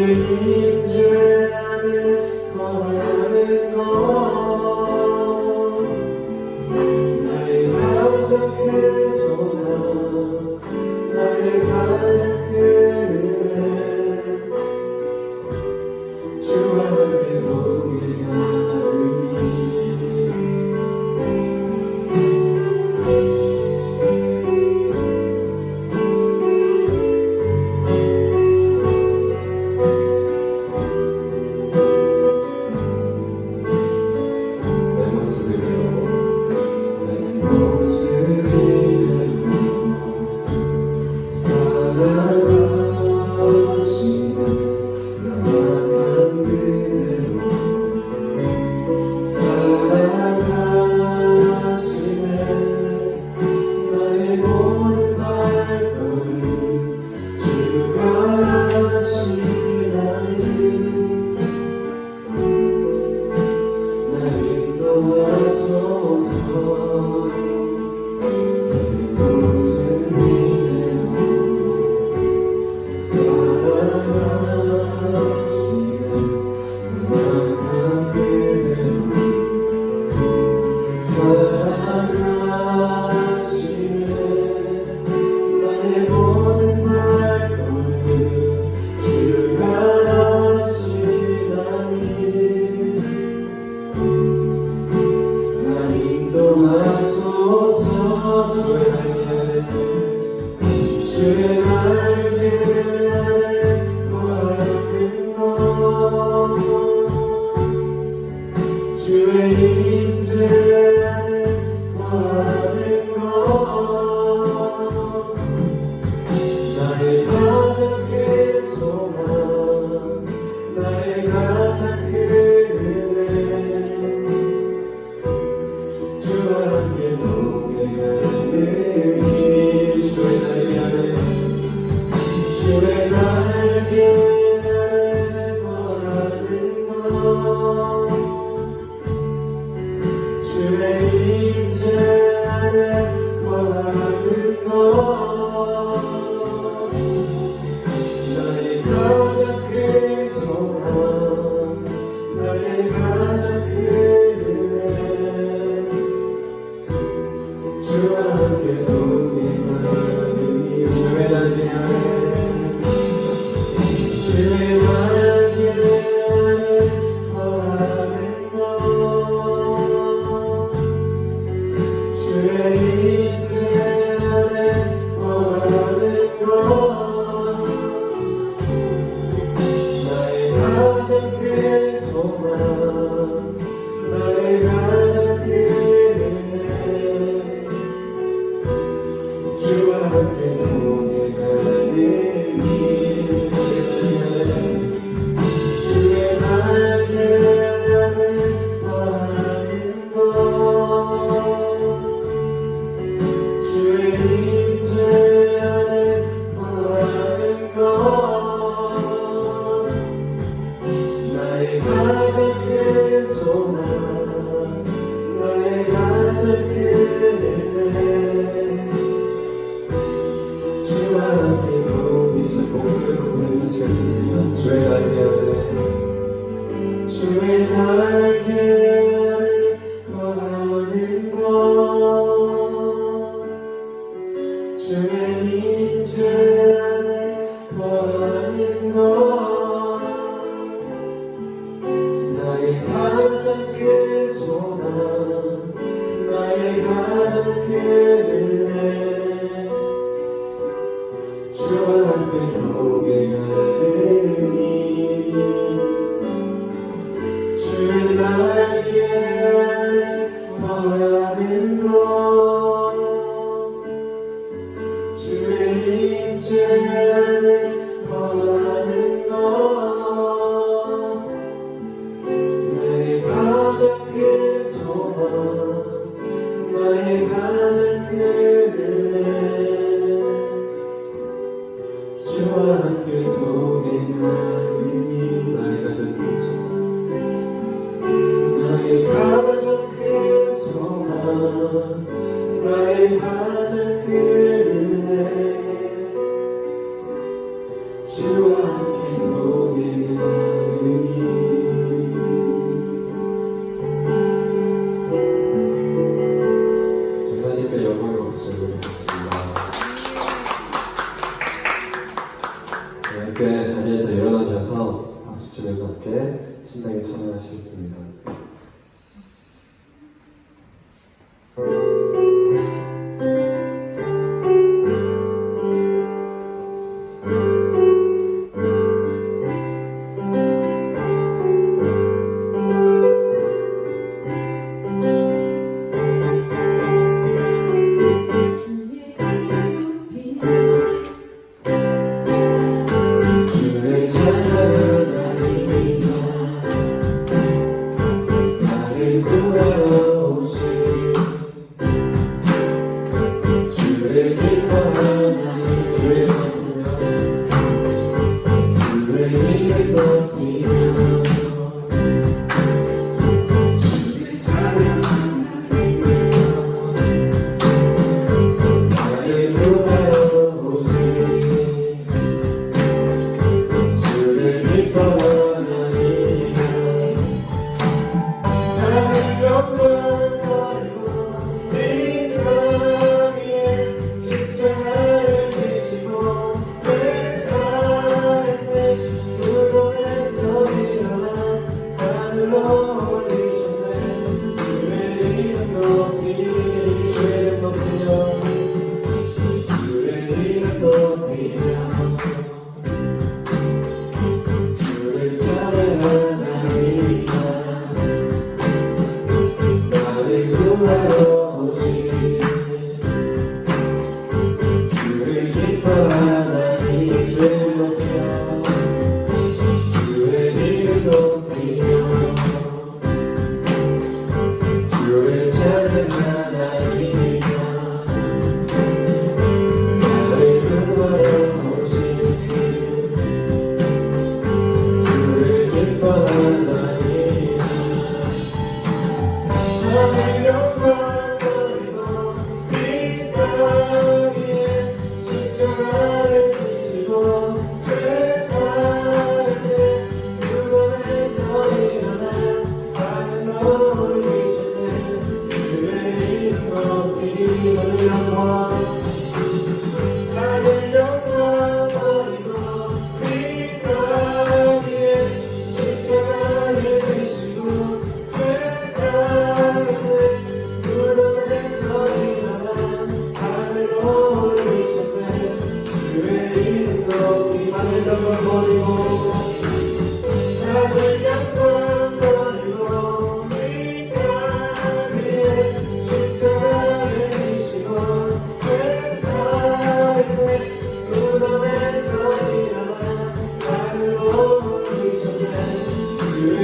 임재 안에 거하는 것 나의 가장 큰 소망 나의 가장 큰 은혜 주와 함께 동행하느니 주의 임재 안에 거하는 것 나의 가장 큰 소망 나의 가장 큰 은혜 주와 함께 동행하느니 주의 날개 아래 주의 날개 아래 거하는 것 주의 임재 안에 거하는 것 나의 가장 큰 소망 나의 가장 큰 은혜 주와 함께 동행하느니 주의 날개 아래 주의 날개 아래 거하는 것 주의 임재 안에 거하는 것 나의 가장 큰 소망 나의 가장 큰 은혜 주와 함께 동행하느니 주의 날개 안에 거하는 것 주의 임재 안에 거하는 것 나의 가장 큰 소망 나의 가장 큰 은혜 주와 함께 동행하는 목소리로 부르시겠습니다. 주의 날개 아래 주의 날개 아래 거하는 것 주의 임재 안에 거하는 것 나의 가장 큰 소망 나의 가장 큰 은혜 주와 함께 동행하느니 주의 날개 아래 거하는 것 주의 임재 안에 거하는 것 나의 가장 큰 소망 나의 가장 큰 은혜 주와 함께 동행하느니 나의 가장 큰 소망 나의 가장 큰 소망 나의 가장 큰 은혜 주와 함께 동행 행하느니 하나님께 영광의 박수를 드리겠습니다. 함께 자리에서 일어나셔서 박수치면서 함께 신나게 찬양하시겠습니다. 주를 찬양하리라 나를 구하러 오신 주를 기뻐하나니 주의 성령 주의 이름 높이며 주를 찬양하리라 나를 구하러 오신 주를 기뻐하나니 나를 영광거리고 네 위에 십자가를 지시고 제사했네 무덤에서 일어나 하늘로 올리셨네 주의 이름 높이니 주의 이름 높이며 주의 이름 높이며 주를 찬양하리라 나를 구하러 오신 주를 기뻐하나니 주의 이름 높이며 주의 이름 높이며 주를 찬양하나니 나를 구하러 오신 주를 기뻐하나니 나를 영광거리고 이 땅에 십자가를 지시고 죄사했네 무덤에서 일어나 하늘로 올리셨네 주의 이름 높이니 나를 영광거리고 이 땅에 십자가를 지시고 죄사했네 무덤에서 일어나 하늘로 올리셨네 주의 이름 높이 하늘 영광거리고 나를 영광거리고 이 땅에 십자가를 지시고 죄사했네 무덤에서 일어나 하늘로 올리셨네 주의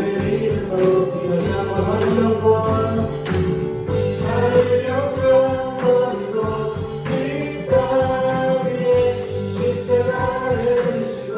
이름 높이 다시 한번 하늘 영광 나를 영광거리고 이 땅에 십자가를 지시고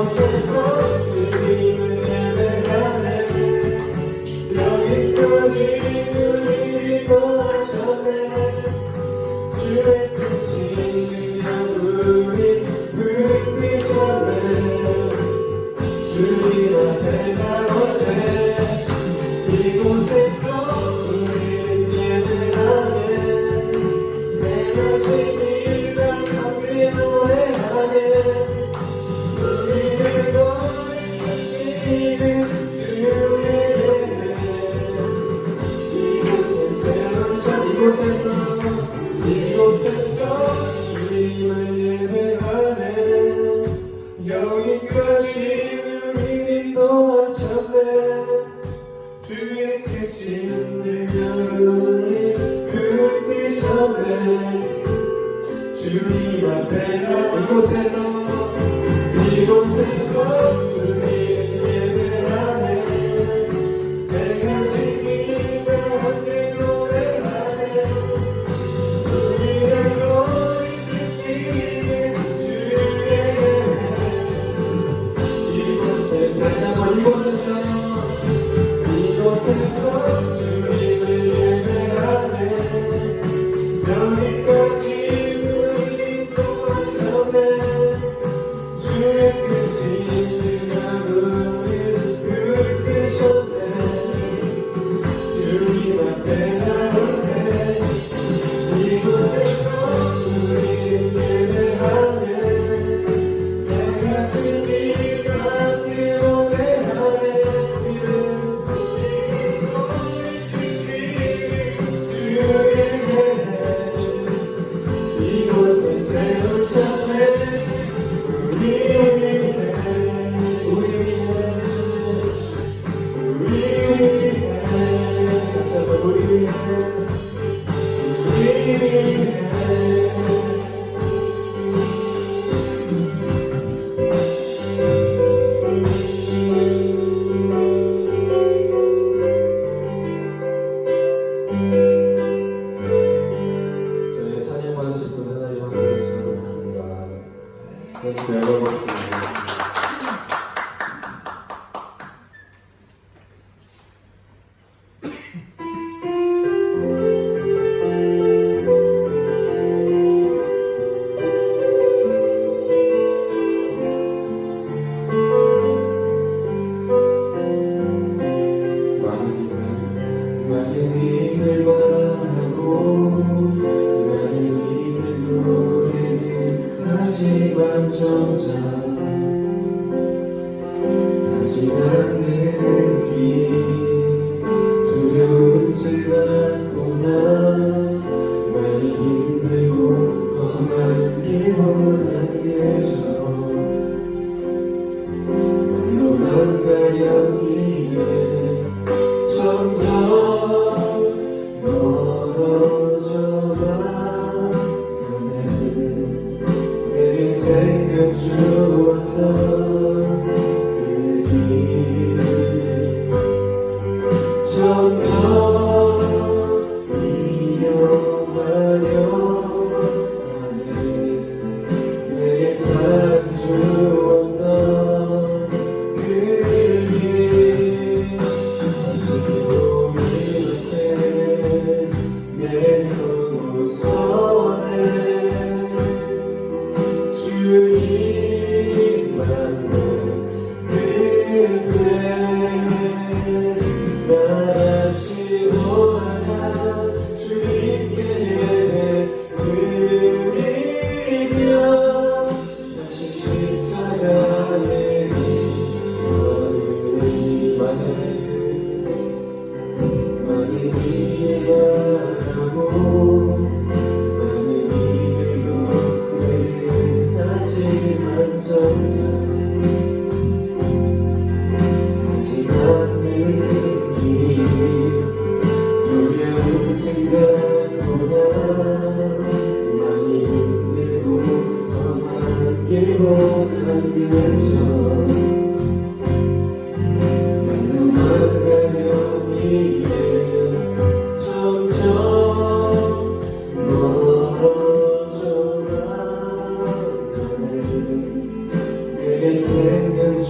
이곳에서 주님을 예배하네 여기까지 우리를 도와줬네 주의 크신 능력 우리 부르셨네 주님 앞에 나오네 이곳에서 우리는 예배하네 내가 신이가 함께 노래하네 우리를 돌이키시는 주의 예배 이곳에서 주님을 예배하네 여기까지 우리를 도와줬네 주의 크신 능력 우리 붙드셨네 주님 앞에 나 이곳에서 우리는 예배하네 내가 신기가 함께 노래하네 우리를 돌이키시는 주의 예배 다시 한번 이곳에서 주님을 예배하네 여기까지 우리를 도와줬네 주의 크신 능력 우리를 붙드셨네 주님 앞에 나오네 이곳에서 우리는 예배하네 내가 신기가 함께 노래하네 이곳에 새로 찾네 우리 저희 찬양받으실 분 하나님 한 분 계시도록 합니다. 그럼 열어보겠습니다. 많은 이들 말하고 많은 이들 노래를 하지만 정작 가지 않는 길 두려운 순간보다 많이 힘들고 험한 길보다 내줘 말로만 가려기에 점점 멀어져가네 내게 생명 주었던 그 길 점점 잃어가려 하네 내게 삶 주었던 그 길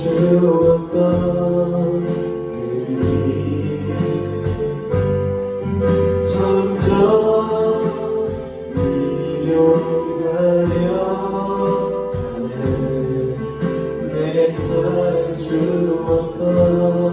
주었던 그리 점점 이용가려 하네. 내 사랑 주었던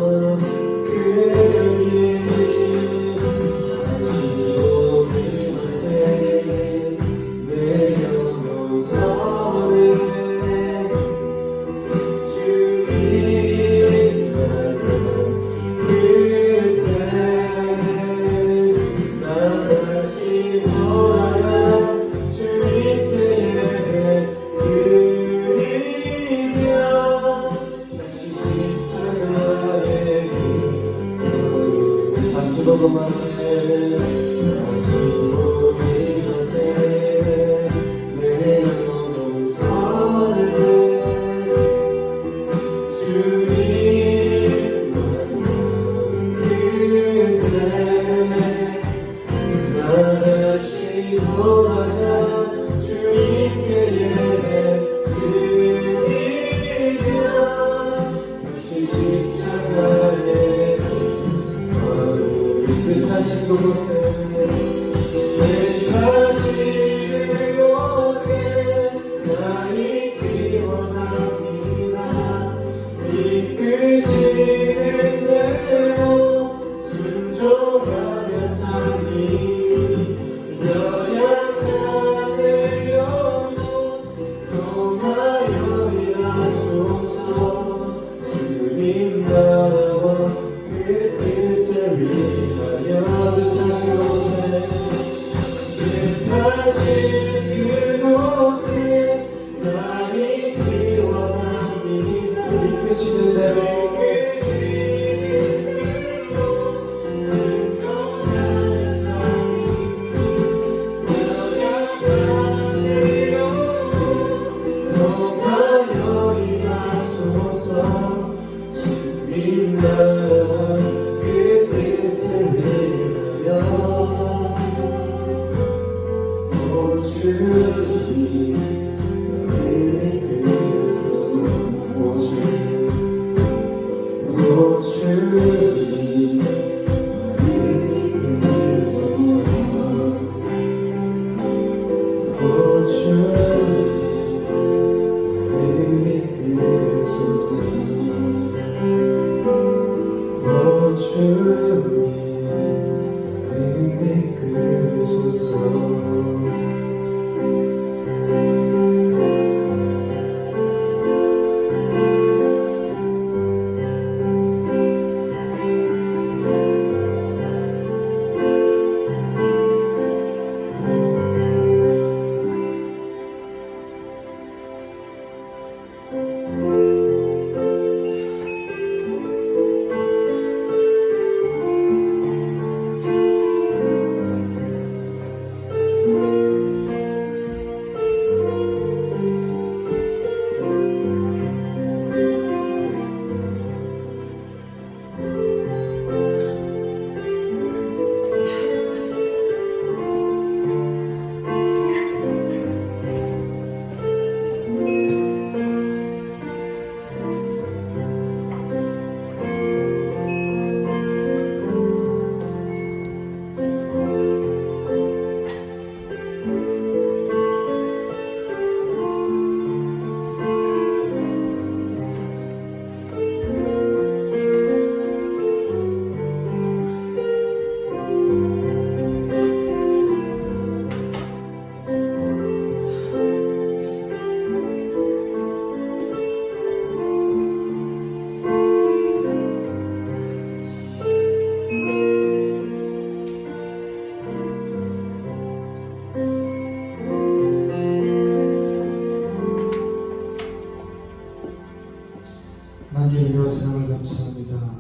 하나님 은혜와 사랑을 감사합니다.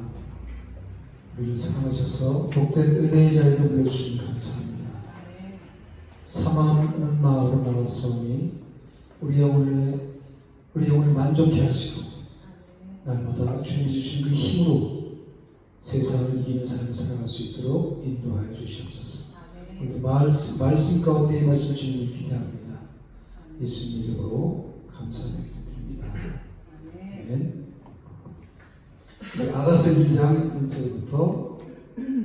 우리를 사랑하셔서 복된 은혜의 자리에 불러주시니 감사합니다. 사망하는 마을로 나왔사오니 우리의 영혼을 만족해 하시고 날마다 주님이 주신 그 힘으로 세상을 이기는 삶을 살아갈 수 있도록 인도하여 주시옵소서. 오늘도 말씀 가운데 임하실 주님을 기대합니다. 예수님 이름으로 감사하며 기도드립니다. 아멘. 아가서 2장 1절부터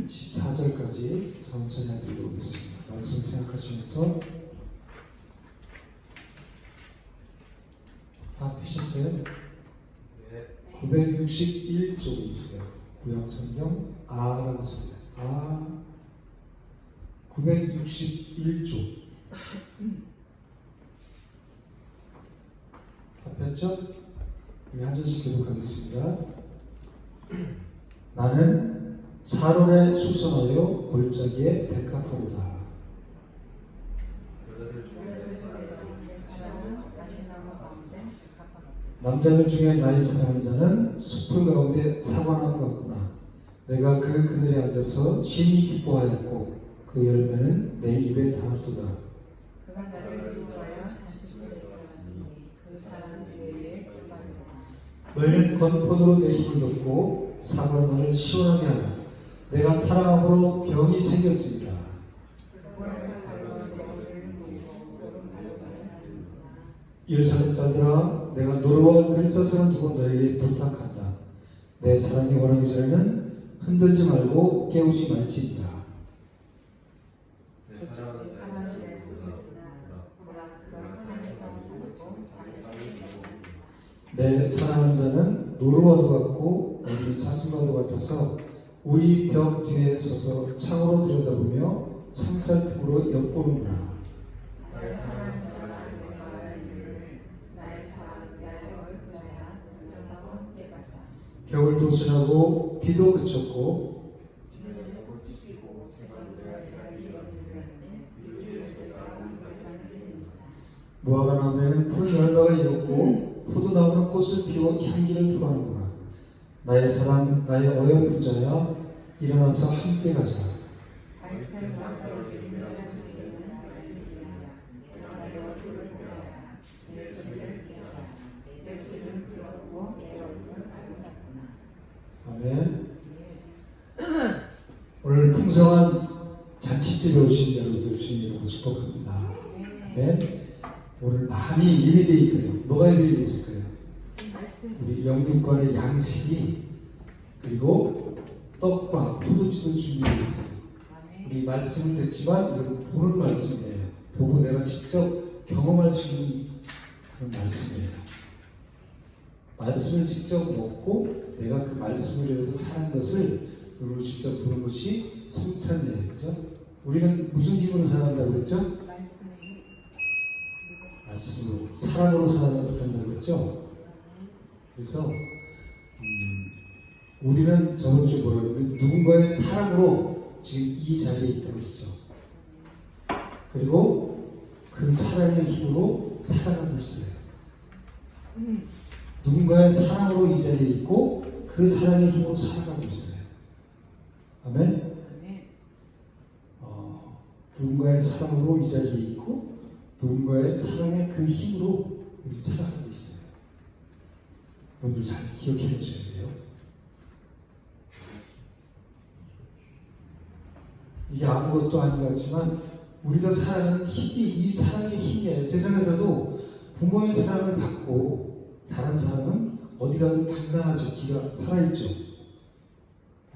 14절까지 천천히 읽어보겠습니다. 말씀 생각하시면서 다 펴셨어요? 961쪽에 있어요. 구약성경 아라고 써요. 961쪽. 다 폈죠? 우리 한 절씩 교독하겠습니다. 나는 사론에 수선하여 골짜기에 백합하로다. 남자들 중에 나의 사랑하는 자는 숲풀 가운데 사과나무 같구나. 내가 그 그늘에 앉아서 심히 기뻐하였고 그 열매는 내 입에 닿았도다. 그가 나를 인도하여 다시스로 데려갔으니 그 사람은 내 위에 끝발이다. 너희는 건포도로 내 힘을 덮고 사과로 나를 시원하게 하라. 내가 사랑함으로 병이 생겼습니다. 예루살렘 딸들아, 내가 노루와 들사슴을 두고 너에게 부탁한다. 내 사랑이 원하기 전에는 흔들지 말고 깨우지 말지니라. 내 사랑하는 자는 노루와도 같고 어린 사슴과도 같아서 우리 벽 뒤에 서서 창으로 들여다보며 창살등으로 엿보는구나. 겨울도 지나고 비도 그쳤고 무화과 나무에는 푸른 열매가 익었고 포도나무는 꽃을 피워 향기를 토하는구나. 나의 사랑, 나의 어여쁜 자야, 일어나서 함께 가자. 아멘. 오늘 풍성한 잔치집에 오신 여러분들 주님으로 축복합니다. 아멘. 오늘 많이 예배되어 있어요. 뭐가 예배되어 있을 거예요? 우리 영육관의 양식이 그리고 떡과 포도주도 준비되어 있어요. 우리 말씀을 듣지만 이건 보는 말씀이에요. 보고 내가 직접 경험할 수 있는 그런 말씀이에요. 말씀을 직접 먹고 내가 그 말씀을 위해서 사는 것을 눈으로 직접 보는 것이 성찬이에요. 그죠? 우리는 무슨 힘으로 살아간다고 그랬죠? 말씀으로, 사랑으로 살아간다고 그랬죠? 그래서 우리는 저번 주에 뭐라고 그랬냐면 누군가의 사랑으로 지금 이 자리에 있다고 그랬죠. 그리고 그 사랑의 힘으로 살아가고 있어요. 누군가의 사랑으로 이 자리에 있고 그 사랑의 힘으로 살아가고 있어요. 아멘? 누군가의 사랑으로 이 자리에 있고 누군가의 사랑의 그 힘으로 우리 살아가고 있어요. 여러분 잘 기억해 주셔야 돼요. 이게 아무것도 아닌 것 같지만 우리가 살아가는 힘이 이 사랑의 힘이에요. 세상에서도 부모의 사랑을 받고 자란 사람은 어디 가든 당당하죠. 기가 살아있죠.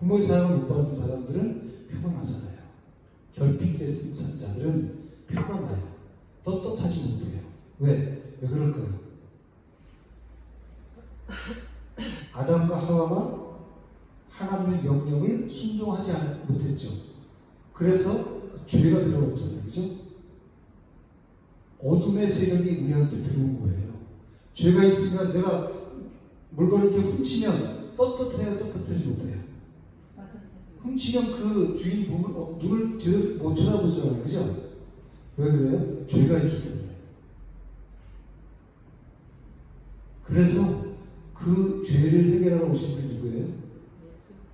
부모의 사랑을 못 받은 사람들은 표가 나잖아요. 결핍된 자들은 표가 나요. 떳떳하지 못해요. 왜? 왜 그럴까요? 아담과 하와가 하나님의 명령을 순종하지 못했죠. 그래서 죄가 들어왔잖아요. 그죠? 어둠의 세력이 우리한테 들어온 거예요. 죄가 있으면 내가 물건을 이렇게 훔치면 떳떳해야 떳떳하지 못해요. 훔치면 그 주인 보면 눈을 제대로 못 쳐다보잖아요. 그죠? 왜 그래요? 죄가 있기 때문에. 그래서 그 죄를 해결하러 오신 분이 누구예요?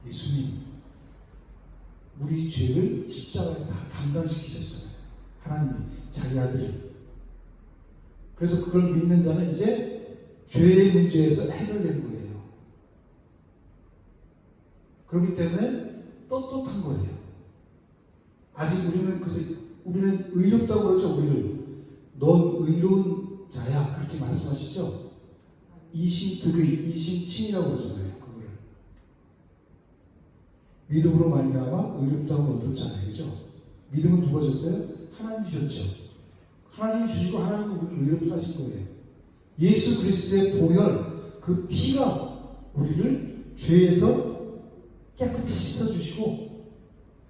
예수님. 우리 죄를 십자가에 다 담당시키셨잖아요. 하나님이 자기 아들을. 그래서 그걸 믿는 자는 이제 죄의 문제에서 해결된 거예요. 그렇기 때문에 떳떳한 거예요. 아직 우리는 의롭다고 그러죠. 우리를 넌 의로운 자야 그렇게 말씀하시죠. 이심득의 이심칭이라고 그러잖아요. 그걸 믿음으로 말미암아 의롭다함을 얻었잖아요. 그죠? 믿음은 누가 줬어요? 하나님 주셨죠. 하나님이 주시고 하나님은 우리를 의롭다 하신 거예요. 예수 그리스도의 보혈, 그 피가 우리를 죄에서 깨끗이 씻어주시고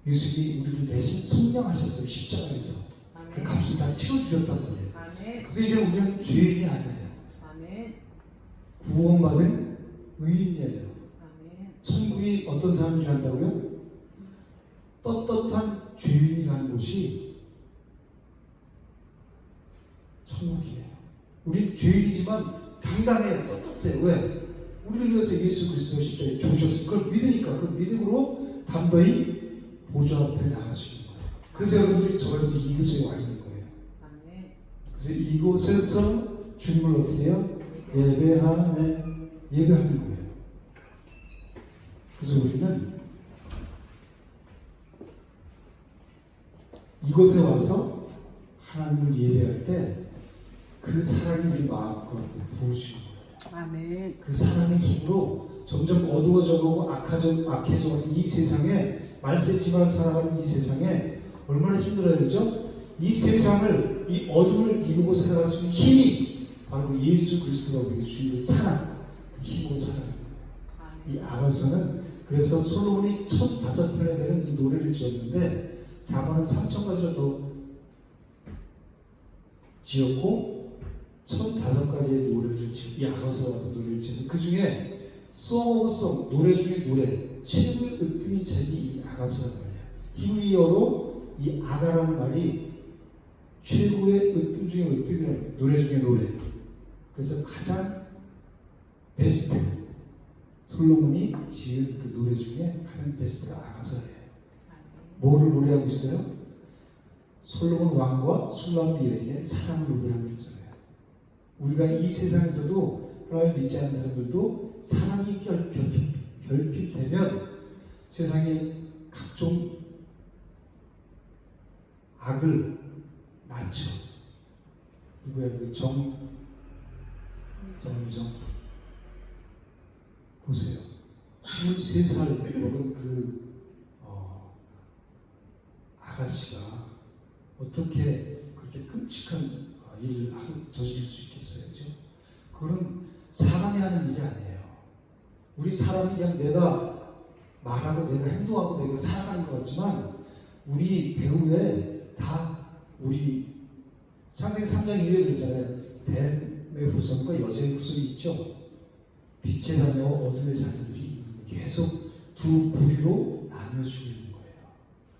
예수님이 우리를 대신 속량하셨어요. 십자가에서. 그 값을 다 치러주셨단 말이에요. 그래서 이제 우리는 죄인이 아니에요. 구원받은 의인이에요. 천국이 어떤 사람들이 한다고요? 떳떳한 죄인이 가는 곳이 천국이에요. 우린 죄인이지만 당당해요. 떳떳해요. 왜? 우리를 위해서 예수 그리스도가 십자가에 죽으셨어요. 그걸 믿으니까 그 믿음으로 담대히 보좌 앞에 나갈 수 있는 거예요. 그래서 여러분들이 저희도 이곳에 와 있는 거예요. 그래서 이곳에서 주님을 어떻게 해요? 예배하는 거예요. 그래서 우리는 이곳에 와서 하나님을 예배할 때 그 사랑이 우리 마음껏 부어지는 거예요. 그 사랑의 힘으로 점점 어두워져가고 악해져가는 이 세상에, 말세지만 살아가는 이 세상에 얼마나 힘들어요, 그죠? 이 세상을, 이 어둠을 이루고 살아갈 수 있는 힘이 바로 예수 그리스도가 우리에게 주는 사랑, 그 힘으로 살아가는 거예요. 이 아가서는 그래서 솔로몬이 첫 5편에 되는 이 노래를 지었는데 자문은 3,000가지로 더 지었고 첫 5가지의 노래를 지었고 이 아가서 같은 노래를 지었는데 그 중에 송, 노래 중에 노래 최고의 으뜸인 책이 이 아가서란 말이에요. 히브리어로 이 아가라는 말이 최고의 으뜸 중에 으뜸이라는 거예요. 노래 중에 노래. 그래서 가장 베스트, 솔로몬이 지은 그 노래 중에 가장 베스트가 아가서예요. 뭐를 노래하고 있어요? 솔로몬 왕과 술람비 여인의 사랑을 노래하고 있잖아요. 우리가 이 세상에서도 하나님 믿지 않는 사람들도 사랑이 결핍되면 세상에 각종 악을 낳죠. 누구야? 그 정유정 보세요. 23살 먹은 그 아가씨가 어떻게 그렇게 끔찍한 일을 저지를 수 있겠어요? 그죠? 그건 사람이 하는 일이 아니에요. 우리 사람이 그냥 내가 말하고 내가 행동하고 내가 살아가는 것 같지만 우리 배후에 다 우리 창세기 3장 2에 그러잖아요. 뱀의 후손과 여자의 후손이 있죠. 빛의 자녀와 어둠의 자녀들이 계속 두 부류로 나뉘어지고 있는 거예요.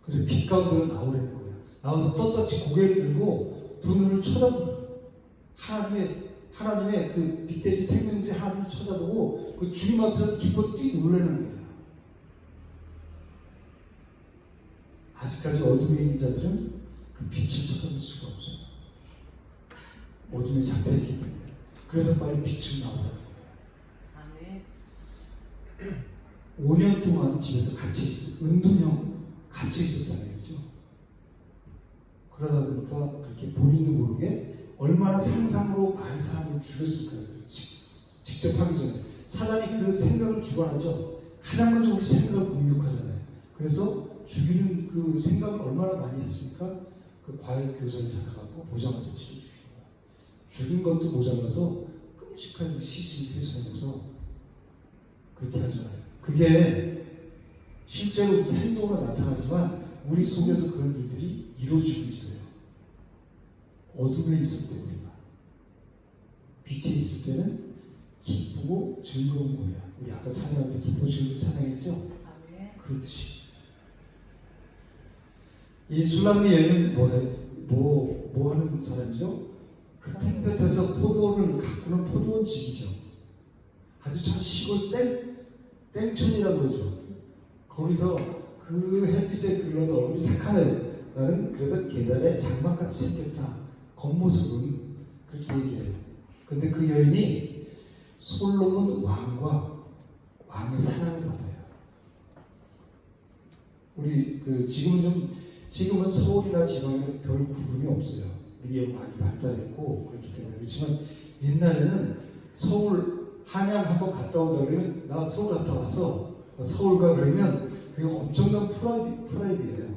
그래서 빛 가운데로 나오라는 거예요. 나와서 떳떳이 고개를 들고 두 눈을 쳐다보고 하나님의 그 빛 대신 생명지 하나님을 쳐다보고 그 주님 앞에서 기뻐 뛰놀라는 거예요. 아직까지 어둠에 있는 자들은 그 빛을 쳐다볼 수가 없어요. 어둠에 잡혀있기 때문에. 그래서 빨리 빛을 나오라는 거예요. 5년 동안 집에서 갇혀 있어요. 은둔형 갇혀 있었잖아요. 그죠? 그러다 보니까 그렇게 본인도 모르게 얼마나 상상으로 많은 사람을 죽였을까요? 직접 하기 전에. 사단이 그 생각을 주관하죠. 가장 먼저 우리 생각을 공격하잖아요. 그래서 죽이는 그 생각을 얼마나 많이 했습니까? 그 과외 교사를 찾아가고 보자마자 치러 죽인 거야. 죽인 것도 모자라서 끔찍한 시신을 훼손해서 그렇게 하잖아요. 그게 실제로 행동으로 나타나지만 우리 속에서 그런 일들이 이루어지고 있어요. 어둠에 있을 때 우리가 빛에 있을 때는 기쁘고 즐거운 거예요. 우리 아까 찬양할 때 기쁘고 즐거운 찬양했죠? 그렇듯이 이 술람미 여인은 뭐 하는 사람이죠? 그 땡볕에서 포도를 가꾸는 포도원집이죠. 아주 참 시골 땡촌이라고 그러죠. 거기서 그 햇빛에 그려서 얼굴이 새카매요. 나는 그래서 계단에 장막같이 생겼다. 겉모습은 그렇게 얘기해요. 근데 그 여인이 솔로몬 왕과 왕의 사랑을 받아요. 우리 지금은 서울이나 지방에 별 구름이 없어요. 미디어 많이 발달했고 그렇기 때문에. 그렇지만 옛날에는 서울 한양 한번 갔다 온다 그러면 나 서울 갔다 왔어. 서울 가 그러면 그게 엄청난 프라이드예요.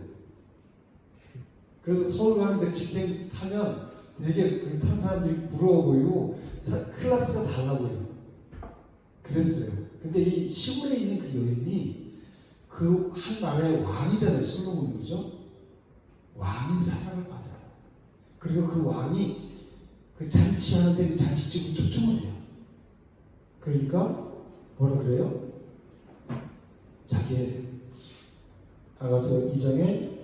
그래서 서울 가는 그 직행 타면 되게 그 탄 사람들이 부러워 보이고 클래스가 달라 보여요. 그랬어요. 근데 이 시골에 있는 그 여인이 그 한 나라의 왕이잖아요. 솔로몬이, 그죠? 왕인 사랑을 받아요. 그리고 그 왕이 그 잔치하는데 그 잔치집을 초청을 해요. 그러니까 뭐라 그래요? 자기 나가서 2장에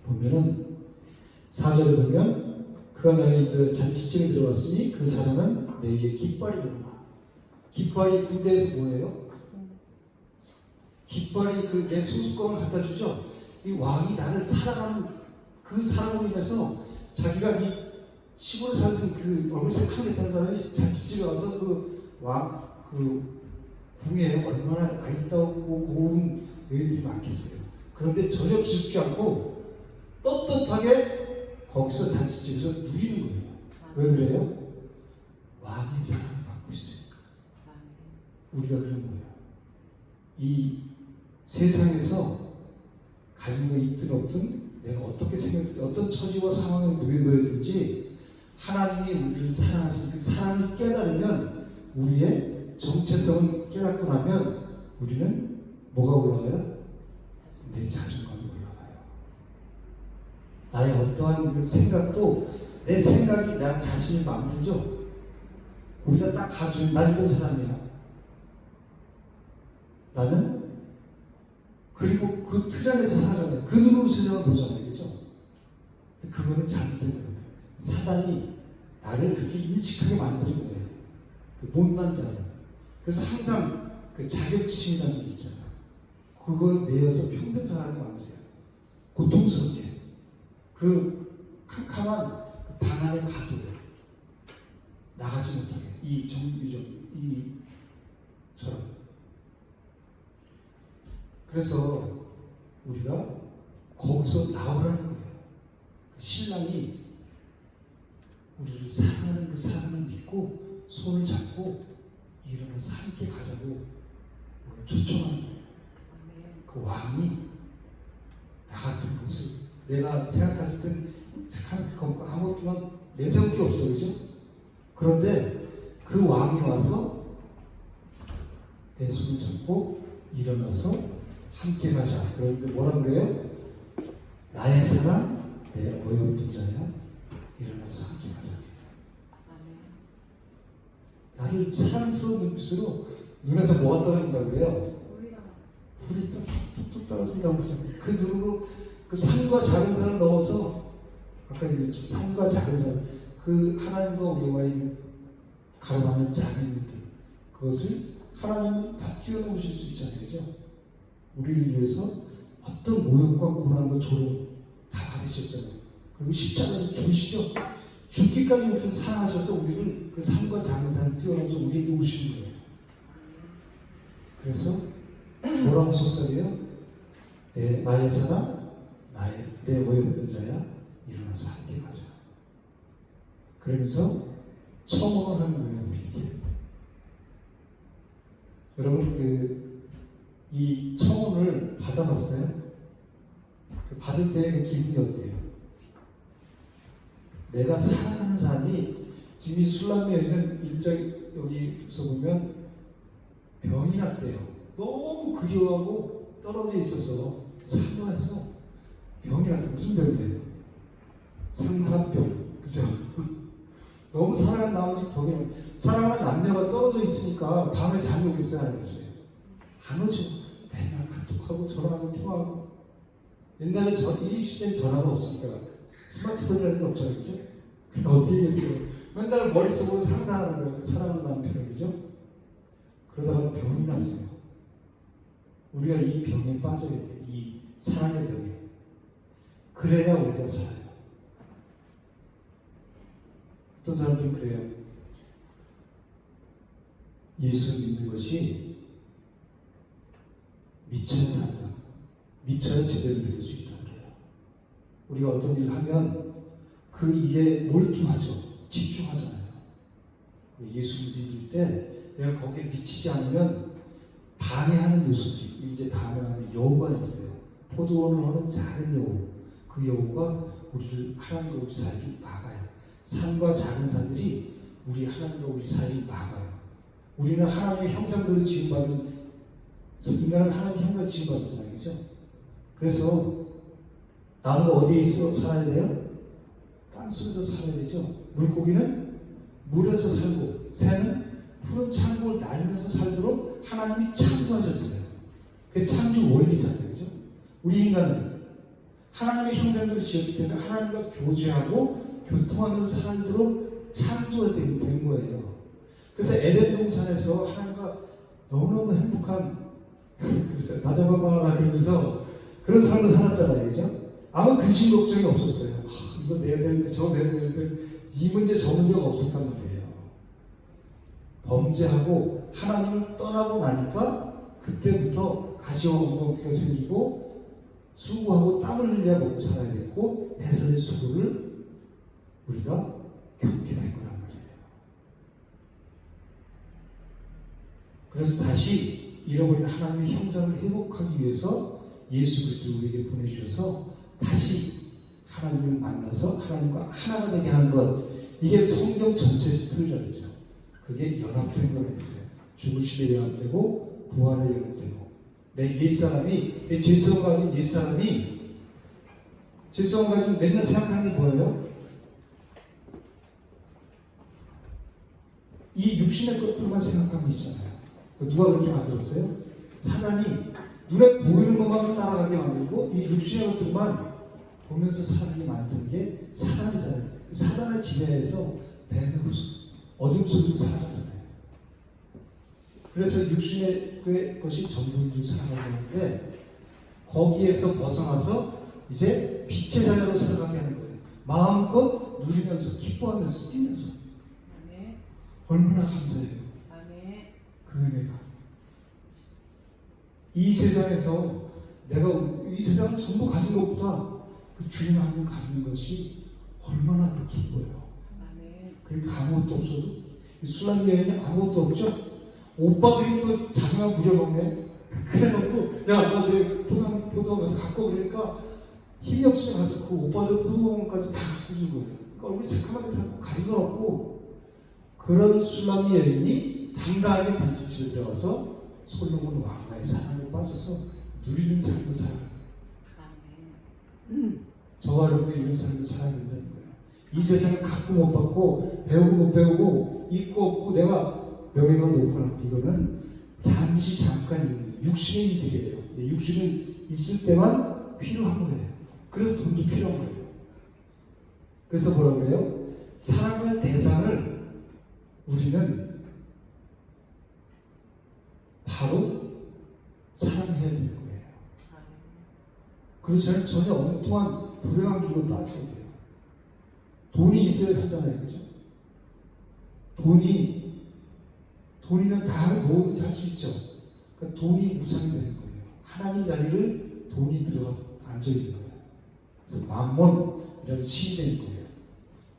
보면은 4절에 보면 그가 나를 인도해 잔치집에 들어왔으니 그 사람은 내게 깃발이로구나. 깃발이 군대에서 뭐예요? 깃발이 그 내 소수권을 갖다 주죠. 이 왕이 나를 사랑하는 그 사랑으로 인해서 자기가 이 시골에 살던 그 얼굴 색하게 된 사람이 잔치집에 와서 그 궁에 얼마나 아름답고 고운 여인들이 많겠어요. 그런데 전혀 기죽지 않고 떳떳하게 거기서 잔치집에서 누리는 거예요. 왜 그래요? 왕의 사랑을 받고 있으니까. 우리가 그런 거예요. 이 세상에서 가진 거 있든 없든 내가 어떻게 생겼든 어떤 처지와 상황에 놓여든지 하나님이 우리를 사랑하시는 그 사랑을 깨달으면 우리의 정체성을 깨닫고 나면 우리는 뭐가 올라가요? 내 자존감이 올라가요. 나의 어떠한 그 생각도 내 생각이 나 자신을 만들죠. 우리가 딱 가지고 난 이런 사람이야. 나는 그리고 그 틀 안에서 살아가요. 그 눈으로 세상을 보잖아요. 그죠? 그거는 잘못된 거예요. 사단이 나를 그렇게 인식하게 만드는 거예요. 그 못난 자로. 그래서 항상 그 자격지심이라는 게 있잖아요. 그거에 매여서 평생 살아가게 만들어요. 고통스럽게. 그 캄캄한 그 방 안에 가둬요. 나가지 못하게. 이 정유정, 이처럼. 그래서 우리가 거기서 나오라는 거예요. 그 신랑이 우리를 사랑하는 그 사랑을 믿고 손을 잡고 일어나서 함께 가자고 우리를 초청하는 거예요. 그 왕이 나갔던 것을 내가 생각했을 땐 생각할 거 없고 아무것도 내세울 게 없어, 그죠? 그런데 그 왕이 와서 내 손을 잡고 일어나서 함께 가자. 그런데 뭐라 그래요? 나의 사랑, 내 어여쁜 자야. 일어나서 함께 가자. 나를 사랑스러운 눈빛으로 눈에서 뭐가 떨어진다고 그래요? 불이 뚝뚝 떨어진다고 그러잖아요. 그 눈으로 그 산과 작은 산을 넣어서 아까 얘기했지만 산과 작은 산, 그 하나님과 우리와의 가로막는 작은 일들, 그것을 하나님은 다 뛰어넘으실 수 있잖아요. 그죠? 우리를 위해서 어떤 모욕과 고난과 조롱 다 받으셨잖아요. 그리고 십자가에서 죽으시죠. 죽기까지 우리를 사랑하셔서 우리를 그 산과 작은 산을 뛰어넘어서 우리에게 오시는 거예요. 그래서 뭐라고 속삭여요? 나의 사랑, 내 어여쁜 자야, 일어나서 함께 가자. 그러면서 청혼을 하는 거예요, 우리에게. 여러분, 이 청혼을 받아봤어요? 받을 때의 그 기분이 어때요? 내가 사랑하는 사람이 지금 이 술람리에 있는 여기서 보면 병이 났대요. 너무 그리워하고 떨어져 있어서 사모해서 병이 났대요. 무슨 병이에요? 상사병. 그죠? 너무 사랑한 나머지 병이 사랑하는 남녀가 떨어져 있으니까 밤에 잠이 오겠어요? 안 오겠어요? 안 오죠. 맨날 카톡하고 전화하고 통화하고. 옛날에 이 시대에 전화가 없으니까 스마트폰이라는 게 없잖아요. 그죠? 어떻게 했어요? 맨날 머릿속으로 상상하는 거예요. 사랑하는 남편을. 그죠? 그러다가 병이 났어요. 우리가 이 병에 빠져야 돼요. 이 사랑의 병에. 그래야 우리가 살아요. 어떤 사람들은 그래요. 예수 믿는 것이 미쳐야 산다. 미쳐야 제대로 믿을 수 있다 그래요. 우리가 어떤 일을 하면 그 일에 몰두하죠. 집중하잖아요. 예수 믿을 때 내가 거기에 미치지 않으면 방해하는 요소들이 이제 다음에 하면 여우가 있어요. 포도원을 하는 작은 여우. 그 여우가 우리를 하나님과 우리 사이를 막아요. 산과 작은 산들이 우리 하나님과 우리 사이를 막아요. 우리는 하나님의 형상대로 지음받은 인간은 하나님의 형상대로 지음받았잖아요. 그죠? 그래서 나무가 어디에 있어 살아야 돼요? 땅속에서 살아야 되죠. 물고기는 물에서 살고 새는 푸른 창고를 날면서 살도록 하나님이 창조하셨어요. 그게 창조 원리잖아요. 그죠? 우리 인간은 하나님의 형상대로 지었기 때문에 하나님과 교제하고 교통하면서 살도록 창조가 된 거예요. 그래서 에덴 동산에서 하나님과 너무너무 행복한 나 잡아봐라 그러면서 그런 삶을 살았잖아요. 그죠? 아무 근심 걱정이 없었어요. 이거 내야 되는데 저거 내야 되는데 이 문제 저 문제가 없었단 말이에요. 범죄하고 하나님을 떠나고 나니까 그때부터 가시와 엉겅퀴가 생기고 수고하고 땀을 흘려야 먹고 살아야 됐고 해설의 수고를 우리가 겪게 된 거란 말이에요. 그래서 다시 잃어버린 하나님의 형상을 회복하기 위해서 예수 그리스도를 우리에게 보내주셔서 다시 하나님을 만나서 하나님과 하나가 되게 하는 것, 이게 성경 전체의 스토리라죠. 그게 연합된 거라고 했어요. 죽으심에 연합되고 부활에 연합되고 내 옛사람이, 내 죄성 가진 옛사람이, 죄성 가진 맨날 생각하는 게 뭐예요? 이 육신의 것들만 생각하고 있잖아요. 누가 그렇게 만들었어요? 사단이 눈에 보이는 것만 따라가게 만들고 이 육신의 것들만 보면서 살아가게 만드는 게 사단이잖아요. 사단의 지배에서 뱀의 어둠 속에서 살아가잖아요. 그래서 육신의 것이 전부인 줄 살아가게 하는데 거기에서 벗어나서 이제 빛의 자녀로 살아가게 하는 거예요. 마음껏 누리면서 기뻐하면서 뛰면서. 아멘. 얼마나 감사해요. 아멘. 그 은혜가. 이 세상에서 내가 이 세상을 전부 가진 것보다 그 주님 하나님 갖는 것이 얼마나 더 기뻐요. 아멘. 그러니까 아무것도 없어도 순환 여행이 아무것도 없죠. 오빠들이 또 자기만 부려먹네. 그래놓고 야나 내 포도원 가서 갖고 그러니까 힘이 없으면 가서 그 오빠들 포도원까지 다 갖고 준 거예요. 그러니까 얼굴이 새카맣게 갖고 가진 건 없고 그런 술람미 여인이 당당하게 잔치집에 들어가서 솔로몬 왕가의 사랑에 빠져서 누리는 삶을 살아요. 저와 여러분도 이런 삶을 살아야 된다는 거예요. 이 세상을 갖고 못 받고 배우고 못 배우고 있고 없고 내가 명예가 높거나 이거는 잠시 잠깐 있는 거예요. 육신의 일들이에요. 육신은 있을 때만 필요한 거예요. 그래서 돈도 필요한 거예요. 그래서 뭐라고 해요? 사랑할 대상을 우리는 바로 사랑해야 되는 거예요. 그렇지 않으면 전혀 엉뚱한 불행한 길로 빠지게 돼요. 돈이 있어야 하잖아요. 그죠? 돈이면 다 뭐든지 할 수 있죠. 그러니까 돈이 무상이 되는 거예요. 하나님 자리를 돈이 들어가 앉아있는 거예요. 그래서 만몬이라는 신이 되는 거예요.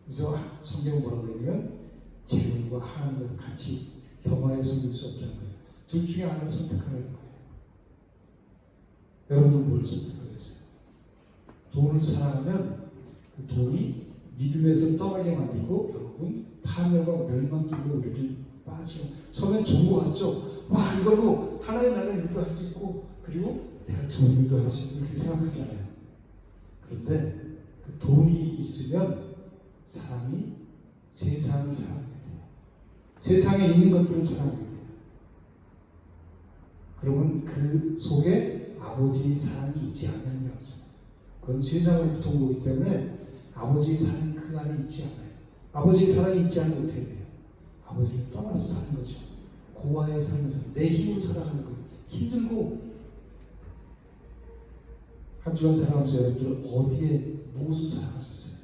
그래서 성경은 뭐라고 하냐면 재물과 하나님과 같이 겸하여서 누릴 수 없다는 거예요. 둘 중에 하나를 선택하라는 거예요. 여러분은 뭘 선택하겠어요? 돈을 사랑하면 그 돈이 믿음에서 떠나게 만들고 결국은 파멸과 멸망길로 우리를 빠지고 처음엔 좋은 거 같죠? 와 이걸로 하나의 나라를 인도할 수 있고 그리고 내가 좋은 일도 할 수 있고 그렇게 생각하잖아요. 그런데 그 돈이 있으면 사람이 세상을 사랑하게 돼요. 세상에 있는 것들을 사랑하게 돼요. 그러면 그 속에 아버지의 사랑이 있지 않냐는 거죠. 그건 세상으로부터 온 거기 때문에 아버지의 사랑이 그 안에 있지 않아요. 아버지의 사랑이 있지 않으면 어떻게 돼요? 아버지를 떠나서 사는 거죠. 고아의 삶을 사는 내 힘으로 살아가는 거예요. 힘들고 한 주간 살아가면서 여러분들 어디에 무엇을 살아가셨어요?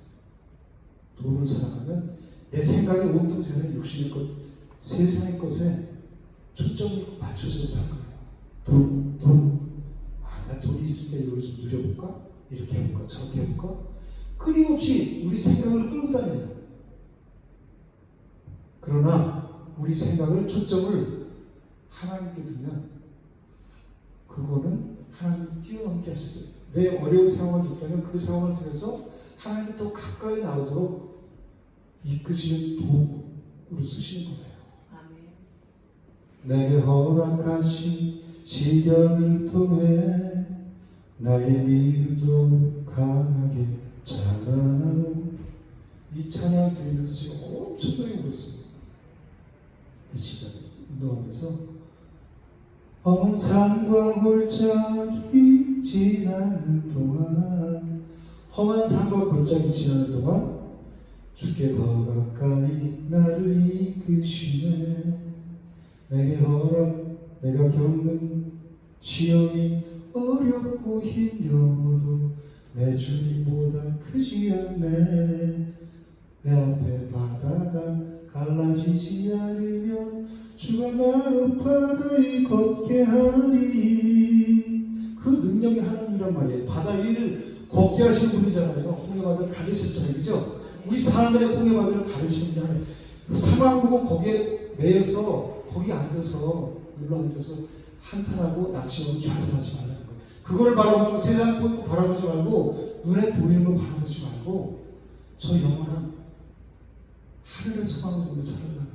돈을 살아가면 내 생각이 온통 세상의 육신의 것, 세상의 것에 초점이 맞춰서 살아가요. 돈. 나 돈이 있으니까 이걸 좀 누려볼까? 이렇게 해볼까? 저렇게 해볼까? 끊임없이 우리 생각을 끌고 다녀요. 그러나 우리 생각을 초점을 하나님께 두면 그거는 하나님을 뛰어넘게 하셨어요. 내 어려운 상황을 줬다면 그 상황을 통해서 하나님이 더 가까이 나오도록 이끄시는 도구로 쓰시는 거예요. 아멘. 내게 허락하신 시련을 통해 나의 믿음도 강하게 자라나는 이 찬양 들으면서 지금 엄청나게 울었어요. 이 시간에 운동하면서 험한 산과 골짜기 지나는 동안 험한 산과 골짜기 지나는 동안 주께 더 가까이 나를 이끄시네. 내가 겪는 시험이 어렵고 힘겨워도 내 주님보다 크지 않네. 내 앞에 바다가 갈라지지 않으면 주가 나를 바다에 걷게 하리. 그 능력이 하나님이란 말이에요. 바다 위를 걷게 하시는 분이잖아요. 홍해바다를 가르쳤잖아요. 그죠? 우리 삶의 홍해바다를 가르치는 게 하나님. 상황 보고 거기에 매여서 거기 앉아서 눌러 앉아서 한탄하고 낚시하고 좌절하지 말라는 거예요. 그걸 바라보고 세상 보고 바라보지 말고 눈에 보이는 거 바라보지 말고 저 영원한 하늘의 소망을 보며 살아가는 거예요.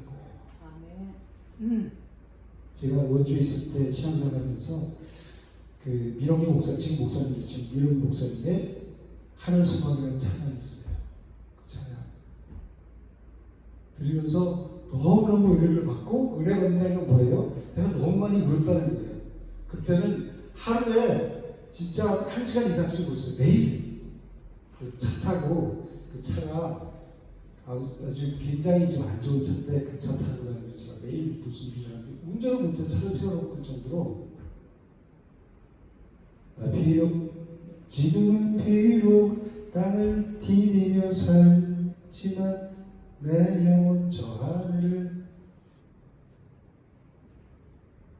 아멘. 제가 원주에 있을 때 신앙생활하면서 그 민호기 목사, 지금 목사님이지 민호기 목사님의 하늘 소망이라는 찬양이 있어요. 그 찬양 들으면서 너무너무 은혜를 받고 은혜 받는다는 건 뭐예요? 내가 너무 많이 울었다는 거예요. 그때는 하루에 진짜 1시간 이상씩 울었어요. 매일 그 차 타고 그 차가 아주 굉장히 좀 안 좋은 차인데 그 차 타고 다니면서 제가 매일 무슨 일을 하는데 운전을 못해 차를 세워놓고 정도로 지금은 비록 땅을 디디며 살지만 내 영혼 저 하늘을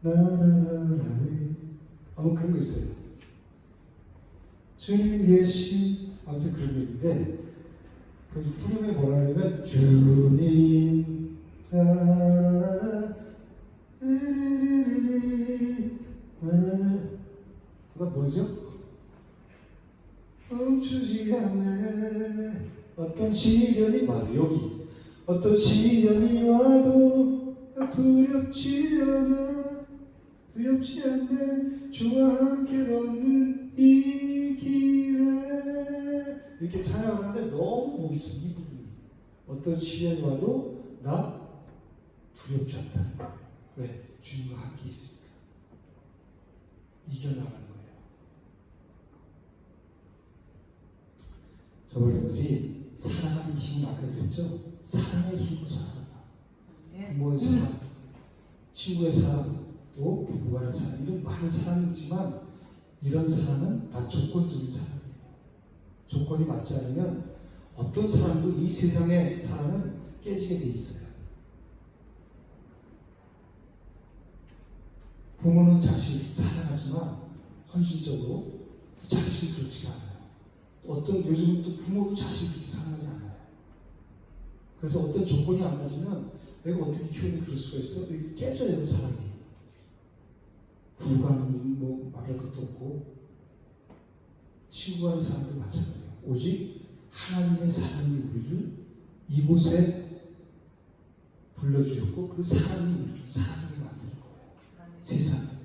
나라라라리 아무 그런 거 있어요. 주님 계신 아무튼 그런 게 있는데 그래서 후렴에 뭐라 하냐면 주님 나라라라 그다음 뭐죠? 멈추지 않네. 어떤 시련이 바로 여기 어떤 시련이 와도 두렵지 않네. 주와 함께 걷는 이 길에 이렇게 찬양하는데 너무 목이 있어. 이 부분이 어떤 시련이 와도 나 두렵지 않다는 거예요. 왜? 주님과 함께 있으니까 이겨나가는 거예요. 저분들이 사랑하는 힘은 아까 그랬죠? 사랑의 힘으로 살아간다. 부모의 사랑, 친구의 사랑, 또 부부간의 사랑, 이런 많은 사랑이 있지만 이런 사랑은 다 조건적인 사랑이에요. 조건이 맞지 않으면 어떤 사람도 이 세상의 사랑은 깨지게 돼 있어요. 부모는 자식을 사랑하지만 헌신적으로 자식이 그렇지가 않아요. 어떤 요즘은 또 부모도 자식을 그렇게 사랑하지 않아요. 그래서 어떤 조건이 안 맞으면 내가 어떻게 키우는데 그럴 수가 있어? 이게 깨져요, 사랑이. 부부간은 뭐 말할 것도 없고 친구간의 사랑도 마찬가지예요. 오직 하나님의 사랑이 우리를 이곳에 불러주셨고 그 사랑이 우리를 사랑하게 만드는 거예요. 세상에.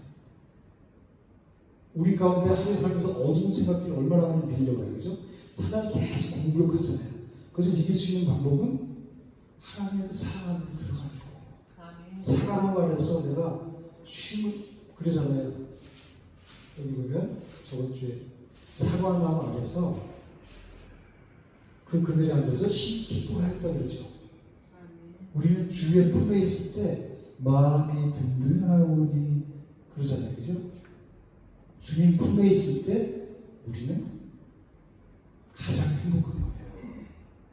우리 가운데 하루에 살면서 어두운 생각들이 얼마나 많이 밀려가요. 그죠? 사단이 계속 공격하잖아요. 그래서 이길 수 있는 방법은 하나님의 사랑 안에 들어가는 거예요. 사랑을 말해서 내가 쉼을 그러잖아요. 여기 보면 저번 주에 사과나무 아래서 그 그늘에 앉아서 기도하였다 그러죠. 우리는 주의 품에 있을 때 마음이 든든하오니 그러잖아요. 그죠? 주님 품에 있을 때 우리는 가장 행복한 거예요.